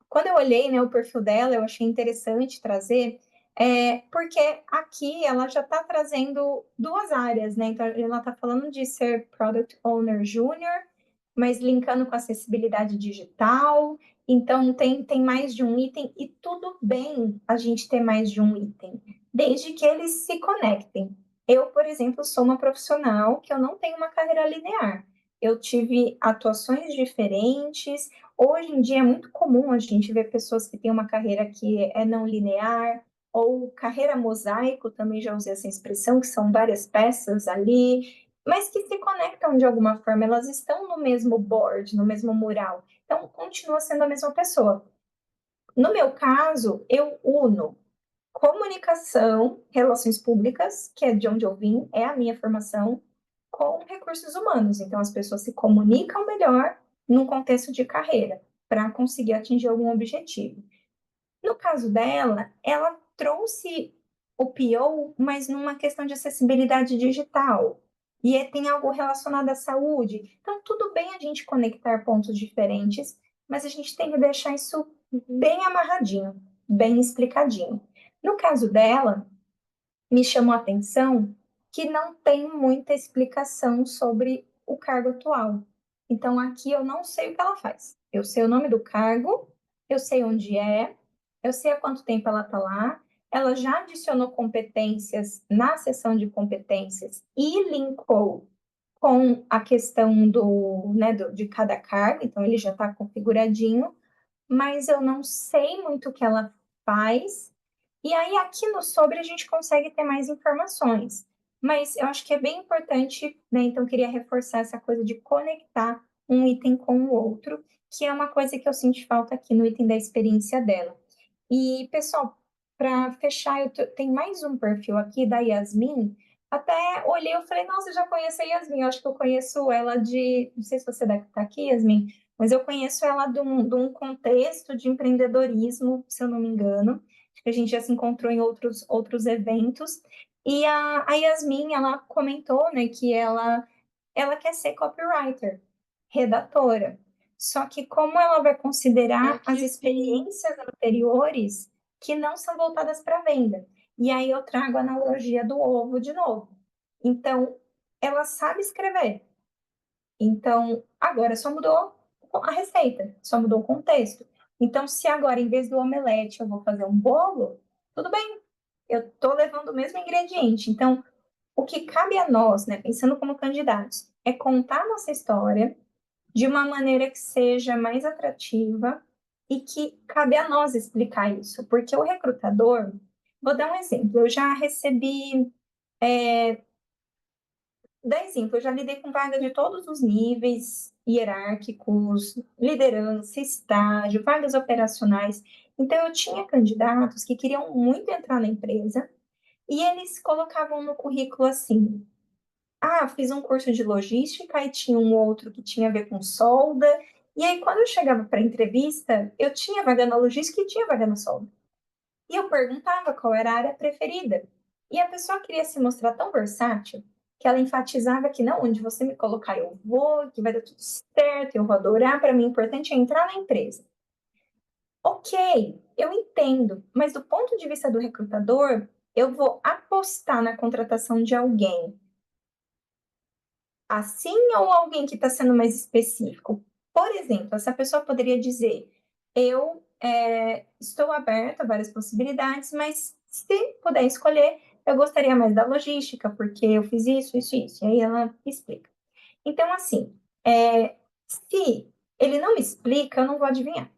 quando eu olhei, né, o perfil dela, eu achei interessante trazer, porque aqui ela já está trazendo 2 áreas, né? Então, ela está falando de ser Product Owner Júnior mas linkando com acessibilidade digital. Então, tem mais de um item, e tudo bem a gente ter mais de um item, desde que eles se conectem. Eu, por exemplo, sou uma profissional que eu não tenho uma carreira linear. Eu tive atuações diferentes. Hoje em dia é muito comum a gente ver pessoas que têm uma carreira que é não linear, ou carreira mosaico, também já usei essa expressão, que são várias peças ali, mas que se conectam de alguma forma, elas estão no mesmo board, no mesmo mural. Então, continua sendo a mesma pessoa. No meu caso, eu uno comunicação, relações públicas, que é de onde eu vim, é a minha formação, com recursos humanos. Então, as pessoas se comunicam melhor num contexto de carreira, para conseguir atingir algum objetivo. No caso dela, ela trouxe o PO, mas numa questão de acessibilidade digital. E tem algo relacionado à saúde. Então, tudo bem a gente conectar pontos diferentes, mas a gente tem que deixar isso bem amarradinho, bem explicadinho. No caso dela, me chamou a atenção que não tem muita explicação sobre o cargo atual. Então, aqui eu não sei o que ela faz. Eu sei o nome do cargo, eu sei onde é, eu sei há quanto tempo ela está lá. Ela já adicionou competências na seção de competências e linkou com a questão de cada cargo, então ele já está configuradinho, mas eu não sei muito o que ela faz. E aí, aqui no sobre, a gente consegue ter mais informações. Mas eu acho que é bem importante, né? Então, eu queria reforçar essa coisa de conectar um item com o outro, que é uma coisa que eu senti falta aqui no item da experiência dela. E, pessoal, para fechar, tem mais um perfil aqui da Yasmin. Até olhei, eu falei, nossa, eu já conheço a Yasmin. Eu acho que eu conheço ela de. Não sei se você deve estar aqui, Yasmin, mas eu conheço ela de um contexto de empreendedorismo, se eu não me engano. Acho que a gente já se encontrou em outros eventos. E a Yasmin, ela comentou, né, que ela quer ser copywriter, redatora. Só que como ela vai considerar as experiências anteriores que não são voltadas para venda? E aí eu trago a analogia do ovo de novo. Então, ela sabe escrever. Então, agora só mudou a receita, só mudou o contexto. Então, se agora, em vez do omelete, eu vou fazer um bolo, tudo bem, eu estou levando o mesmo ingrediente. Então, o que cabe a nós, né, pensando como candidatos, é contar a nossa história de uma maneira que seja mais atrativa e que cabe a nós explicar isso, porque o recrutador, vou dar um exemplo, eu já recebi, dar exemplo, eu já lidei com vagas de todos os níveis hierárquicos, liderança, estágio, vagas operacionais, então eu tinha candidatos que queriam muito entrar na empresa e eles colocavam no currículo assim: ah, fiz um curso de logística e tinha um outro que tinha a ver com solda. E aí, quando eu chegava para a entrevista, eu tinha vaga na logística e tinha vaga na solda. E eu perguntava qual era a área preferida. E a pessoa queria se mostrar tão versátil que ela enfatizava que não, onde você me colocar eu vou, que vai dar tudo certo, eu vou adorar, para mim o importante é entrar na empresa. Ok, eu entendo, mas do ponto de vista do recrutador, eu vou apostar na contratação de alguém assim, ou alguém que está sendo mais específico? Por exemplo, essa pessoa poderia dizer: eu estou aberta a várias possibilidades, mas se puder escolher, eu gostaria mais da logística, porque eu fiz isso, isso, isso. E aí ela explica. Então, assim, se ele não me explica, eu não vou adivinhar.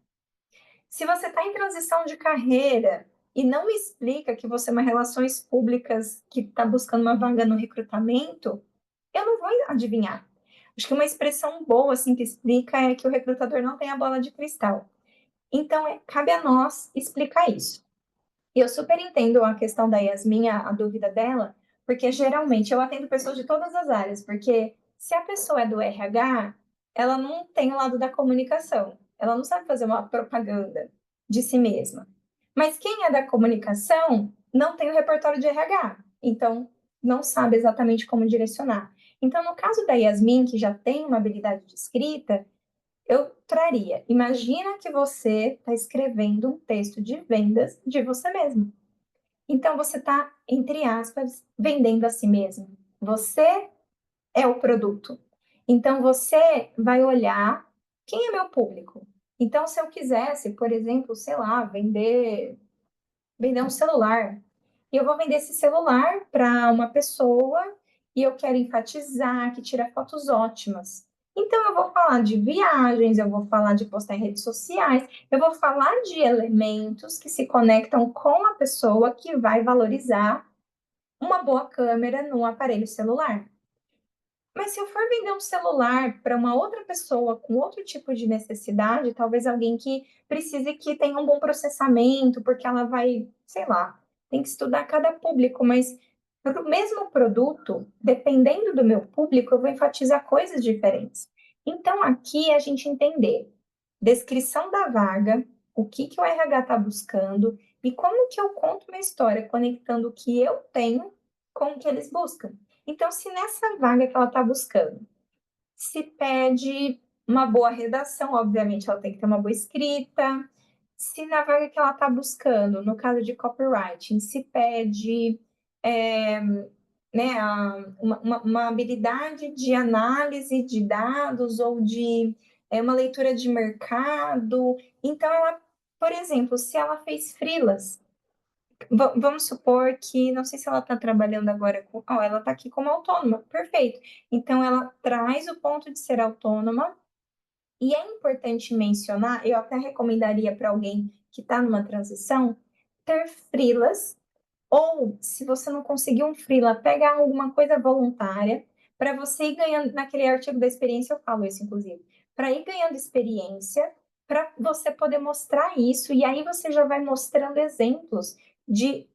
Se você está em transição de carreira e não me explica que você é uma relações públicas que está buscando uma vaga no recrutamento, eu não vou adivinhar. Acho que uma expressão boa, assim, que explica é que o recrutador não tem a bola de cristal. Então, cabe a nós explicar isso. E eu super entendo a questão da Yasmin, a dúvida dela, porque geralmente eu atendo pessoas de todas as áreas, porque se a pessoa é do RH, ela não tem o lado da comunicação, ela não sabe fazer uma propaganda de si mesma. Mas quem é da comunicação não tem o repertório de RH, então não sabe exatamente como direcionar. Então, no caso da Yasmin, que já tem uma habilidade de escrita, eu traria: imagina que você está escrevendo um texto de vendas de você mesmo. Então, você está, entre aspas, vendendo a si mesmo. Você é o produto. Então, você vai olhar quem é meu público. Então, se eu quisesse, por exemplo, sei lá, vender um celular, e eu vou vender esse celular para uma pessoa e eu quero enfatizar que tira fotos ótimas. Então, eu vou falar de viagens, eu vou falar de postar em redes sociais, eu vou falar de elementos que se conectam com a pessoa que vai valorizar uma boa câmera no aparelho celular. Mas se eu for vender um celular para uma outra pessoa com outro tipo de necessidade, talvez alguém que precise que tenha um bom processamento, porque ela vai, sei lá, tem que estudar cada público, mas para o mesmo produto, dependendo do meu público, eu vou enfatizar coisas diferentes. Então, aqui a gente entender descrição da vaga, o que o RH está buscando e como que eu conto uma história conectando o que eu tenho com o que eles buscam. Então, se nessa vaga que ela está buscando, se pede uma boa redação, obviamente ela tem que ter uma boa escrita. Se na vaga que ela está buscando, no caso de copywriting, se pede né, uma habilidade de análise de dados ou de uma leitura de mercado. Então, ela, por exemplo, se ela fez freelas, vamos supor que, não sei se ela está trabalhando agora com. Oh, ela está aqui como autônoma, perfeito. Então, ela traz o ponto de ser autônoma, e é importante mencionar, eu até recomendaria para alguém que está numa transição, ter freelas, ou se você não conseguir um freela, pegar alguma coisa voluntária, para você ir ganhando, naquele artigo da experiência eu falo isso, inclusive, para ir ganhando experiência, para você poder mostrar isso, e aí você já vai mostrando exemplos de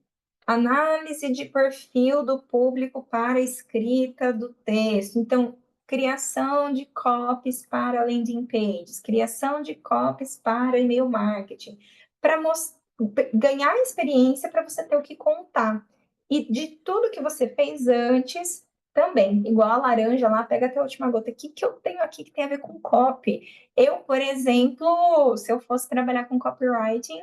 análise de perfil do público para a escrita do texto. Então, criação de copies para landing pages, criação de copies para e-mail marketing, para ganhar experiência para você ter o que contar. E de tudo que você fez antes, também, igual a laranja lá, pega até a última gota. O que eu tenho aqui que tem a ver com copy? Eu, por exemplo, se eu fosse trabalhar com copywriting,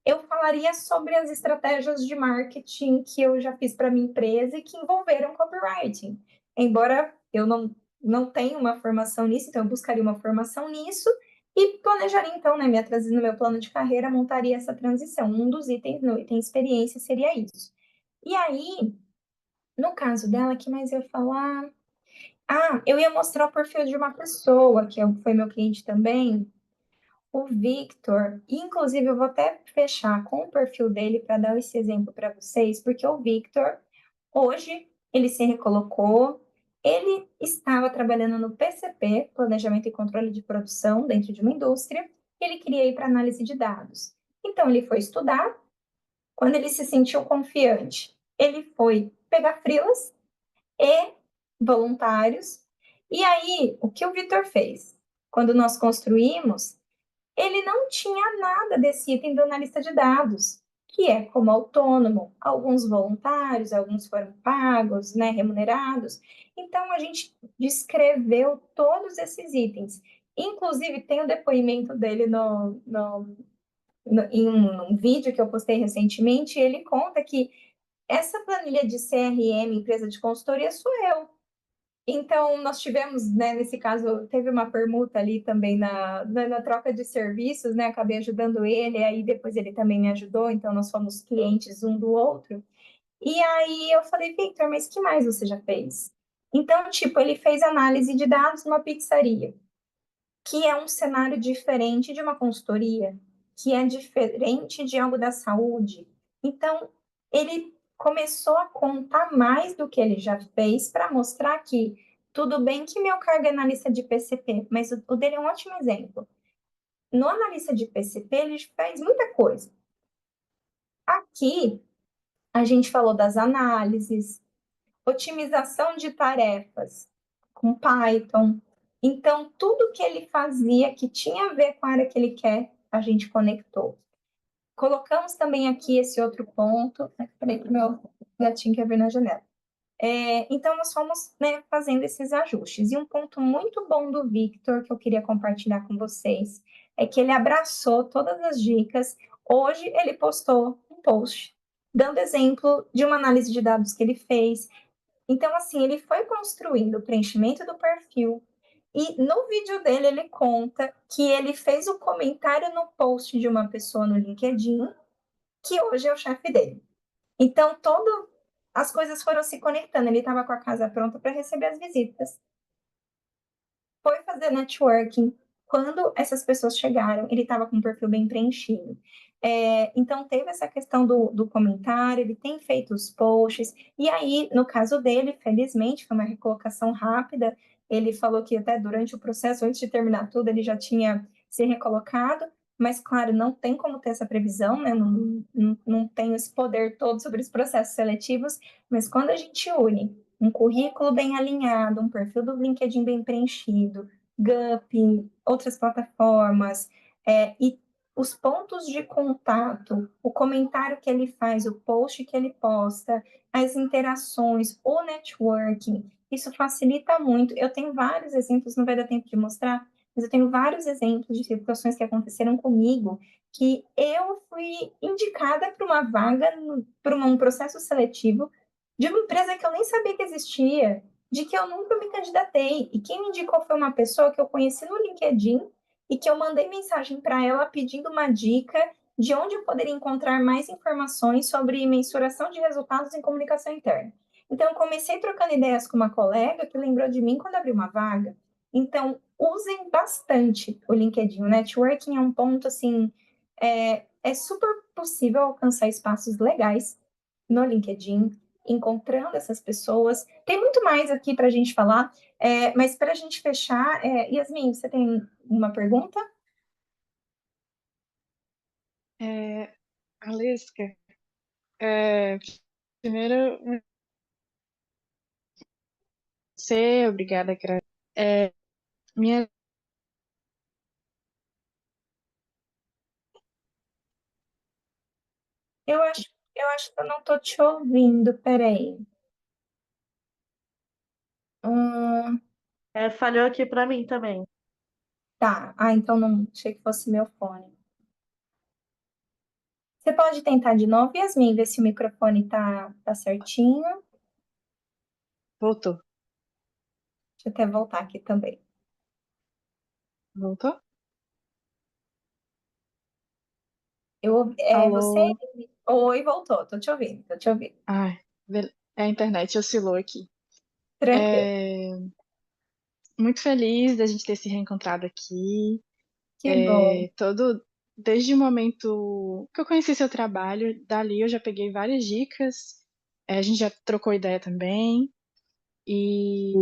eu falaria sobre as estratégias de marketing que eu já fiz para minha empresa e que envolveram copywriting. Embora eu não tenha uma formação nisso, então eu buscaria uma formação nisso e planejaria, então, né, no meu plano de carreira, montaria essa transição. Um dos itens, no item experiência, seria isso. E aí, no caso dela, que mais eu ia falar? Ah, eu ia mostrar o perfil de uma pessoa, que foi meu cliente também, o Victor. Inclusive, eu vou até fechar com o perfil dele para dar esse exemplo para vocês, porque o Victor, hoje, ele se recolocou, ele estava trabalhando no PCP, Planejamento e Controle de Produção, dentro de uma indústria, e ele queria ir para análise de dados. Então, ele foi estudar, quando ele se sentiu confiante, ele foi pegar freelas e voluntários, e aí, o que o Victor fez? Quando nós construímos, ele não tinha nada desse item do analista de dados, que é como autônomo, alguns voluntários, alguns foram pagos, né, remunerados. Então, a gente descreveu todos esses itens. Inclusive, tem o depoimento dele em um vídeo que eu postei recentemente, e ele conta que essa planilha de CRM, empresa de consultoria, sou eu. Então, nós tivemos, né, nesse caso, teve uma permuta ali também na troca de serviços, né, acabei ajudando ele, aí depois ele também me ajudou, então nós fomos clientes um do outro. E aí eu falei, Victor, mas que mais você já fez? Então, tipo, ele fez análise de dados numa pizzaria, que é um cenário diferente de uma consultoria, que é diferente de algo da saúde. Então, ele começou a contar mais do que ele já fez para mostrar que tudo bem que meu cargo é analista de PCP, mas o dele é um ótimo exemplo. No analista de PCP, ele faz muita coisa. Aqui, a gente falou das análises, otimização de tarefas com Python. Então, tudo que ele fazia que tinha a ver com a área que ele quer, a gente conectou. Colocamos também aqui esse outro ponto. Peraí, que meu gatinho quer ver na janela. Então, nós fomos, né, fazendo esses ajustes. E um ponto muito bom do Victor, que eu queria compartilhar com vocês, é que ele abraçou todas as dicas. Hoje, ele postou um post dando exemplo de uma análise de dados que ele fez. Então, assim, ele foi construindo o preenchimento do perfil, E no vídeo dele, ele conta que ele fez um comentário no post de uma pessoa no LinkedIn, que hoje é o chefe dele. Então, as coisas foram se conectando. Ele estava com a casa pronta para receber as visitas. Foi fazer networking. Quando essas pessoas chegaram, ele estava com um perfil bem preenchido. Então, teve essa questão do comentário, ele tem feito os posts, e aí, no caso dele, felizmente, foi uma recolocação rápida. Ele falou que até durante o processo, antes de terminar tudo, ele já tinha se recolocado, mas, claro, não tem como ter essa previsão, né? Não tem esse poder todo sobre os processos seletivos, mas quando a gente une um currículo bem alinhado, um perfil do LinkedIn bem preenchido, Gup, outras plataformas, e os pontos de contato, o comentário que ele faz, o post que ele posta, as interações, o networking, isso facilita muito. Eu tenho vários exemplos, não vai dar tempo de mostrar, mas eu tenho vários exemplos de situações que aconteceram comigo que eu fui indicada para uma vaga, para um processo seletivo de uma empresa que eu nem sabia que existia, de que eu nunca me candidatei. E quem me indicou foi uma pessoa que eu conheci no LinkedIn e que eu mandei mensagem para ela pedindo uma dica de onde eu poderia encontrar mais informações sobre mensuração de resultados em comunicação interna. Então, eu comecei trocando ideias com uma colega que lembrou de mim quando abriu uma vaga. Então, usem bastante o LinkedIn. O networking é um ponto, assim, é super possível alcançar espaços legais no LinkedIn, encontrando essas pessoas. Tem muito mais aqui para a gente falar, mas para a gente fechar, Yasmin, você tem uma pergunta? Alesca, é, primeiro, você, obrigada, minha, Eu acho que eu não estou te ouvindo, peraí. Falhou aqui para mim também. Tá. Então não achei que fosse meu fone. Você pode tentar de novo, Yasmin, ver se o microfone tá certinho. voltou, Deixa eu até voltar aqui também. voltou? Você. Alô? Oi, voltou. Tô te ouvindo, tô te ouvindo. Ai, a internet oscilou aqui. Tranquilo. É, muito feliz da gente ter se reencontrado aqui. Que bom. Desde o momento que eu conheci seu trabalho, dali eu já peguei várias dicas, a gente já trocou ideia também, e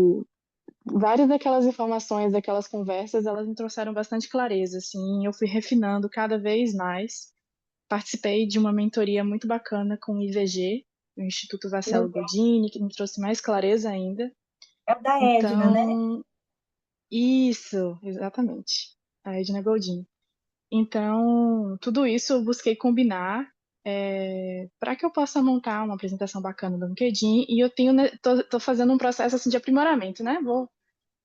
várias daquelas informações, daquelas conversas, elas me trouxeram bastante clareza, assim, eu fui refinando cada vez mais. Participei de uma mentoria muito bacana com o IVG, o Instituto Vascello Legal. Goldini, que me trouxe mais clareza ainda. É o da Edna, né? Então, isso, exatamente, a Edna Goldini. Então, tudo isso eu busquei combinar para que eu possa montar uma apresentação bacana do LinkedIn e eu tenho, né, tô fazendo um processo assim de aprimoramento, né? Vou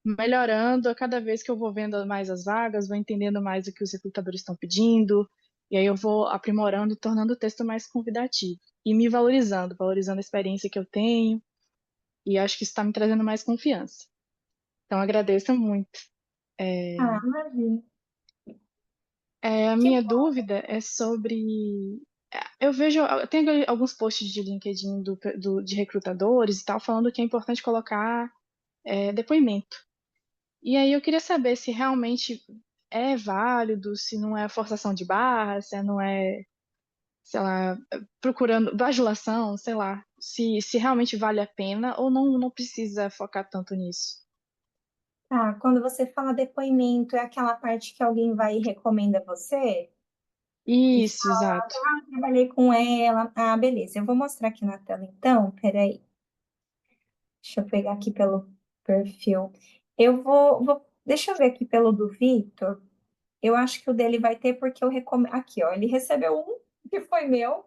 melhorando a cada vez que eu vou vendo mais as vagas, vou entendendo mais o que os recrutadores estão pedindo, e aí eu vou aprimorando e tornando o texto mais convidativo e me valorizando a experiência que eu tenho, e acho que isso está me trazendo mais confiança. Então, agradeço muito. Imagina. A Que minha bom. dúvida é sobre. Eu tenho alguns posts de LinkedIn de recrutadores e tal, falando que é importante colocar depoimento. E aí eu queria saber se realmente é válido, se não é forçação de barra, se não é, sei lá, procurando bajulação, sei lá, se realmente vale a pena ou não precisa focar tanto nisso. Tá, quando você fala depoimento, é aquela parte que alguém vai e recomenda você? E Isso, fala, exato. eu trabalhei com ela. Beleza. Eu vou mostrar aqui na tela então. Peraí. Deixa eu pegar aqui pelo perfil. Deixa eu ver aqui pelo do Victor. Eu acho que o dele vai ter porque eu recomendo. Aqui, ó. Ele recebeu um que foi meu,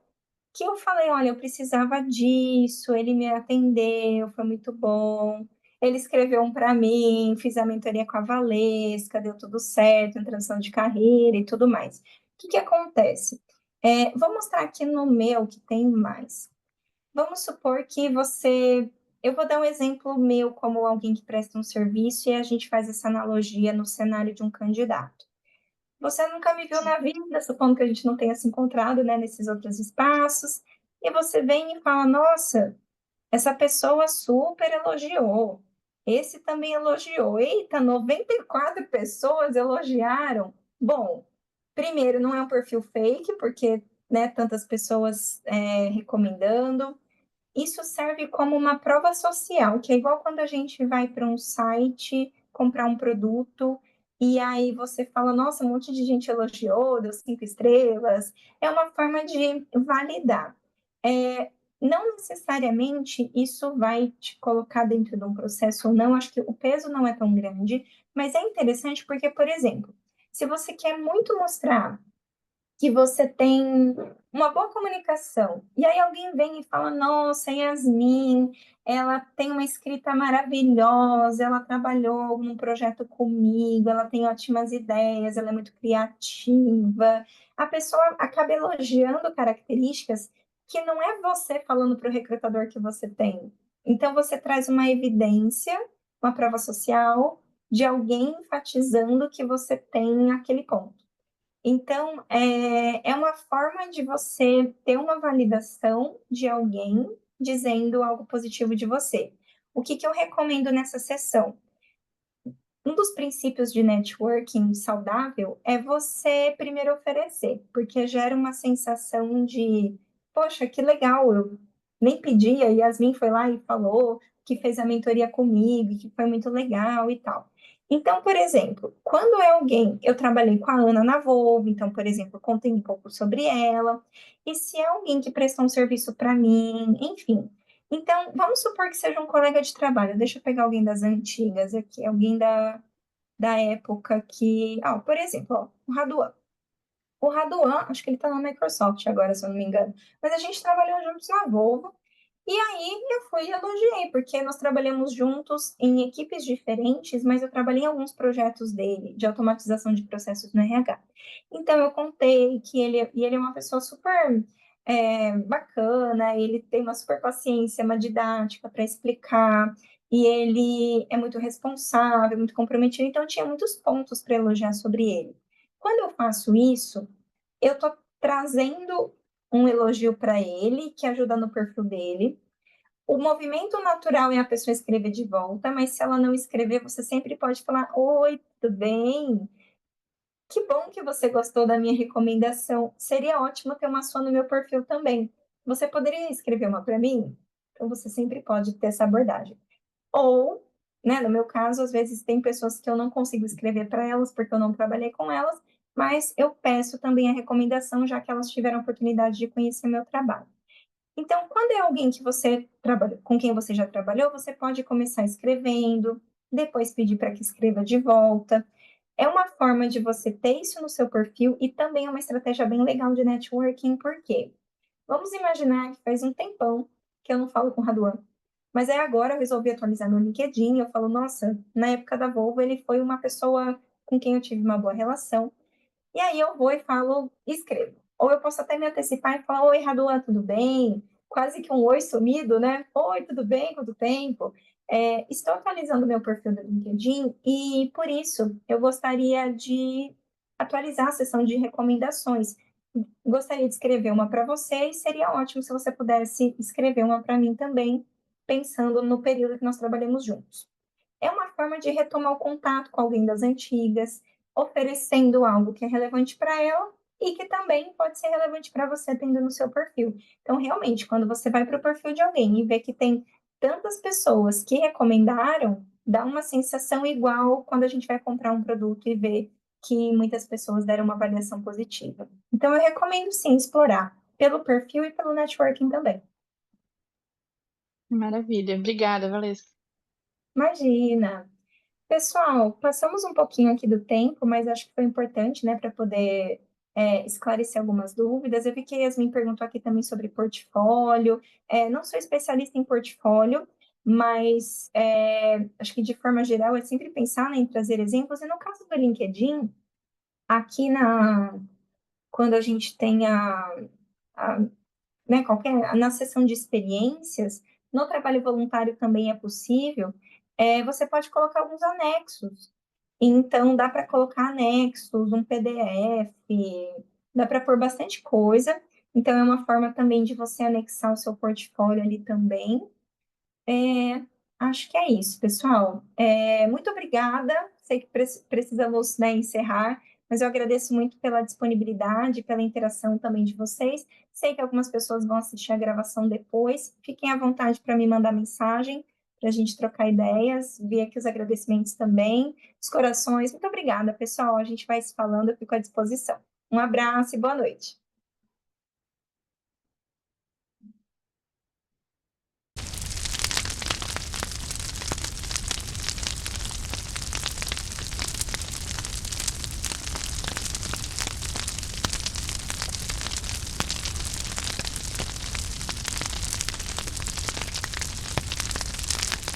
que eu falei, olha, eu precisava disso. Ele me atendeu, foi muito bom. Ele escreveu um para mim, fiz a mentoria com a Valesca, deu tudo certo, em transição de carreira e tudo mais. O que que acontece? Vou mostrar aqui no meu que tem mais. Vamos supor que você eu vou dar um exemplo meu como alguém que presta um serviço e a gente faz essa analogia no cenário de um candidato. Você nunca me viu na vida, supondo que a gente não tenha se encontrado, né, nesses outros espaços, e você vem e fala, nossa, essa pessoa super elogiou, esse também elogiou, eita, 94 pessoas elogiaram. Bom, primeiro, não é um perfil fake, porque, né, tantas pessoas recomendando. Isso serve como uma prova social, que é igual quando a gente vai para um site comprar um produto e aí você fala, nossa, um monte de gente elogiou, deu 5 estrelas. É uma forma de validar. Não necessariamente isso vai te colocar dentro de um processo ou não, acho que o peso não é tão grande, mas é interessante porque, por exemplo, se você quer muito mostrar que você tem uma boa comunicação. E aí alguém vem e fala: Nossa, Yasmin, ela tem uma escrita maravilhosa, ela trabalhou num projeto comigo, ela tem ótimas ideias, ela é muito criativa. A pessoa acaba elogiando características que não é você falando para o recrutador que você tem. Então, você traz uma evidência, uma prova social, de alguém enfatizando que você tem aquele ponto. Então, é uma forma de você ter uma validação de alguém dizendo algo positivo de você. O que que eu recomendo nessa sessão? Um dos princípios de networking saudável é você primeiro oferecer, porque gera uma sensação de, poxa, que legal, eu nem pedi, a Yasmin foi lá e falou que fez a mentoria comigo, que foi muito legal e tal. Então, por exemplo, quando é alguém, eu trabalhei com a Ana na Volvo, então, por exemplo, eu contei um pouco sobre ela, e se é alguém que prestou um serviço para mim, enfim. Então, vamos supor que seja um colega de trabalho. Deixa eu pegar alguém das antigas aqui, alguém da época que. Ah, por exemplo, ó, o Raduan. O Raduan, acho que ele está na Microsoft agora, se eu não me engano. Mas a gente trabalhou juntos na Volvo. E aí eu fui e elogiei, porque nós trabalhamos juntos em equipes diferentes, mas eu trabalhei em alguns projetos dele, de automatização de processos no RH. Então eu contei que ele é uma pessoa super bacana, ele tem uma super paciência, uma didática para explicar, e ele é muito responsável, muito comprometido, então eu tinha muitos pontos para elogiar sobre ele. Quando eu faço isso, eu estou trazendo um elogio para ele, que ajuda no perfil dele. O movimento natural é a pessoa escrever de volta, mas se ela não escrever, você sempre pode falar: Oi, tudo bem? Que bom que você gostou da minha recomendação. Seria ótimo ter uma sua no meu perfil também. Você poderia escrever uma para mim? Então, você sempre pode ter essa abordagem. Ou, né, no meu caso, às vezes tem pessoas que eu não consigo escrever para elas porque eu não trabalhei com elas, mas eu peço também a recomendação, já que elas tiveram a oportunidade de conhecer meu trabalho. Então, quando é alguém que você trabalha, com quem você já trabalhou, você pode começar escrevendo, depois pedir para que escreva de volta. É uma forma de você ter isso no seu perfil e também é uma estratégia bem legal de networking, por quê? Vamos imaginar que faz um tempão que eu não falo com o Raduan, mas aí agora eu resolvi atualizar meu LinkedIn, eu falo, nossa, na época da Volvo ele foi uma pessoa com quem eu tive uma boa relação, e aí eu vou e falo, escrevo. Ou eu posso até me antecipar e falar, oi, Raduan, tudo bem? Quase que um oi sumido, né? Oi, tudo bem? Quanto tempo? Estou atualizando meu perfil do LinkedIn e, por isso, eu gostaria de atualizar a seção de recomendações. Gostaria de escrever uma para você e seria ótimo se você pudesse escrever uma para mim também, pensando no período que nós trabalhamos juntos. É uma forma de retomar o contato com alguém das antigas, oferecendo algo que é relevante para ela e que também pode ser relevante para você tendo no seu perfil. Então, realmente, quando você vai para o perfil de alguém e vê que tem tantas pessoas que recomendaram, dá uma sensação igual quando a gente vai comprar um produto e vê que muitas pessoas deram uma avaliação positiva. Então, eu recomendo sim explorar pelo perfil e pelo networking também. Maravilha. Obrigada, Valesca. Imagina! Pessoal, passamos um pouquinho aqui do tempo, mas acho que foi importante, né, para poder esclarecer algumas dúvidas. Eu vi que a Yasmin perguntou aqui também sobre portfólio. Não sou especialista em portfólio, mas acho que de forma geral é sempre pensar, né, em trazer exemplos. E no caso do LinkedIn, aqui quando a gente tem a, né, na seção de experiências, no trabalho voluntário também é possível, você pode colocar alguns anexos. Então, dá para colocar anexos, um PDF, dá para pôr bastante coisa. Então, é uma forma também de você anexar o seu portfólio ali também. Acho que é isso, pessoal. Muito obrigada. Sei que precisamos, né, encerrar, mas eu agradeço muito pela disponibilidade, pela interação também de vocês. Sei que algumas pessoas vão assistir a gravação depois. Fiquem à vontade para me mandar mensagem, para a gente trocar ideias. Vi aqui os agradecimentos também, os corações. Muito obrigada, pessoal. A gente vai se falando, eu fico à disposição. Um abraço e boa noite.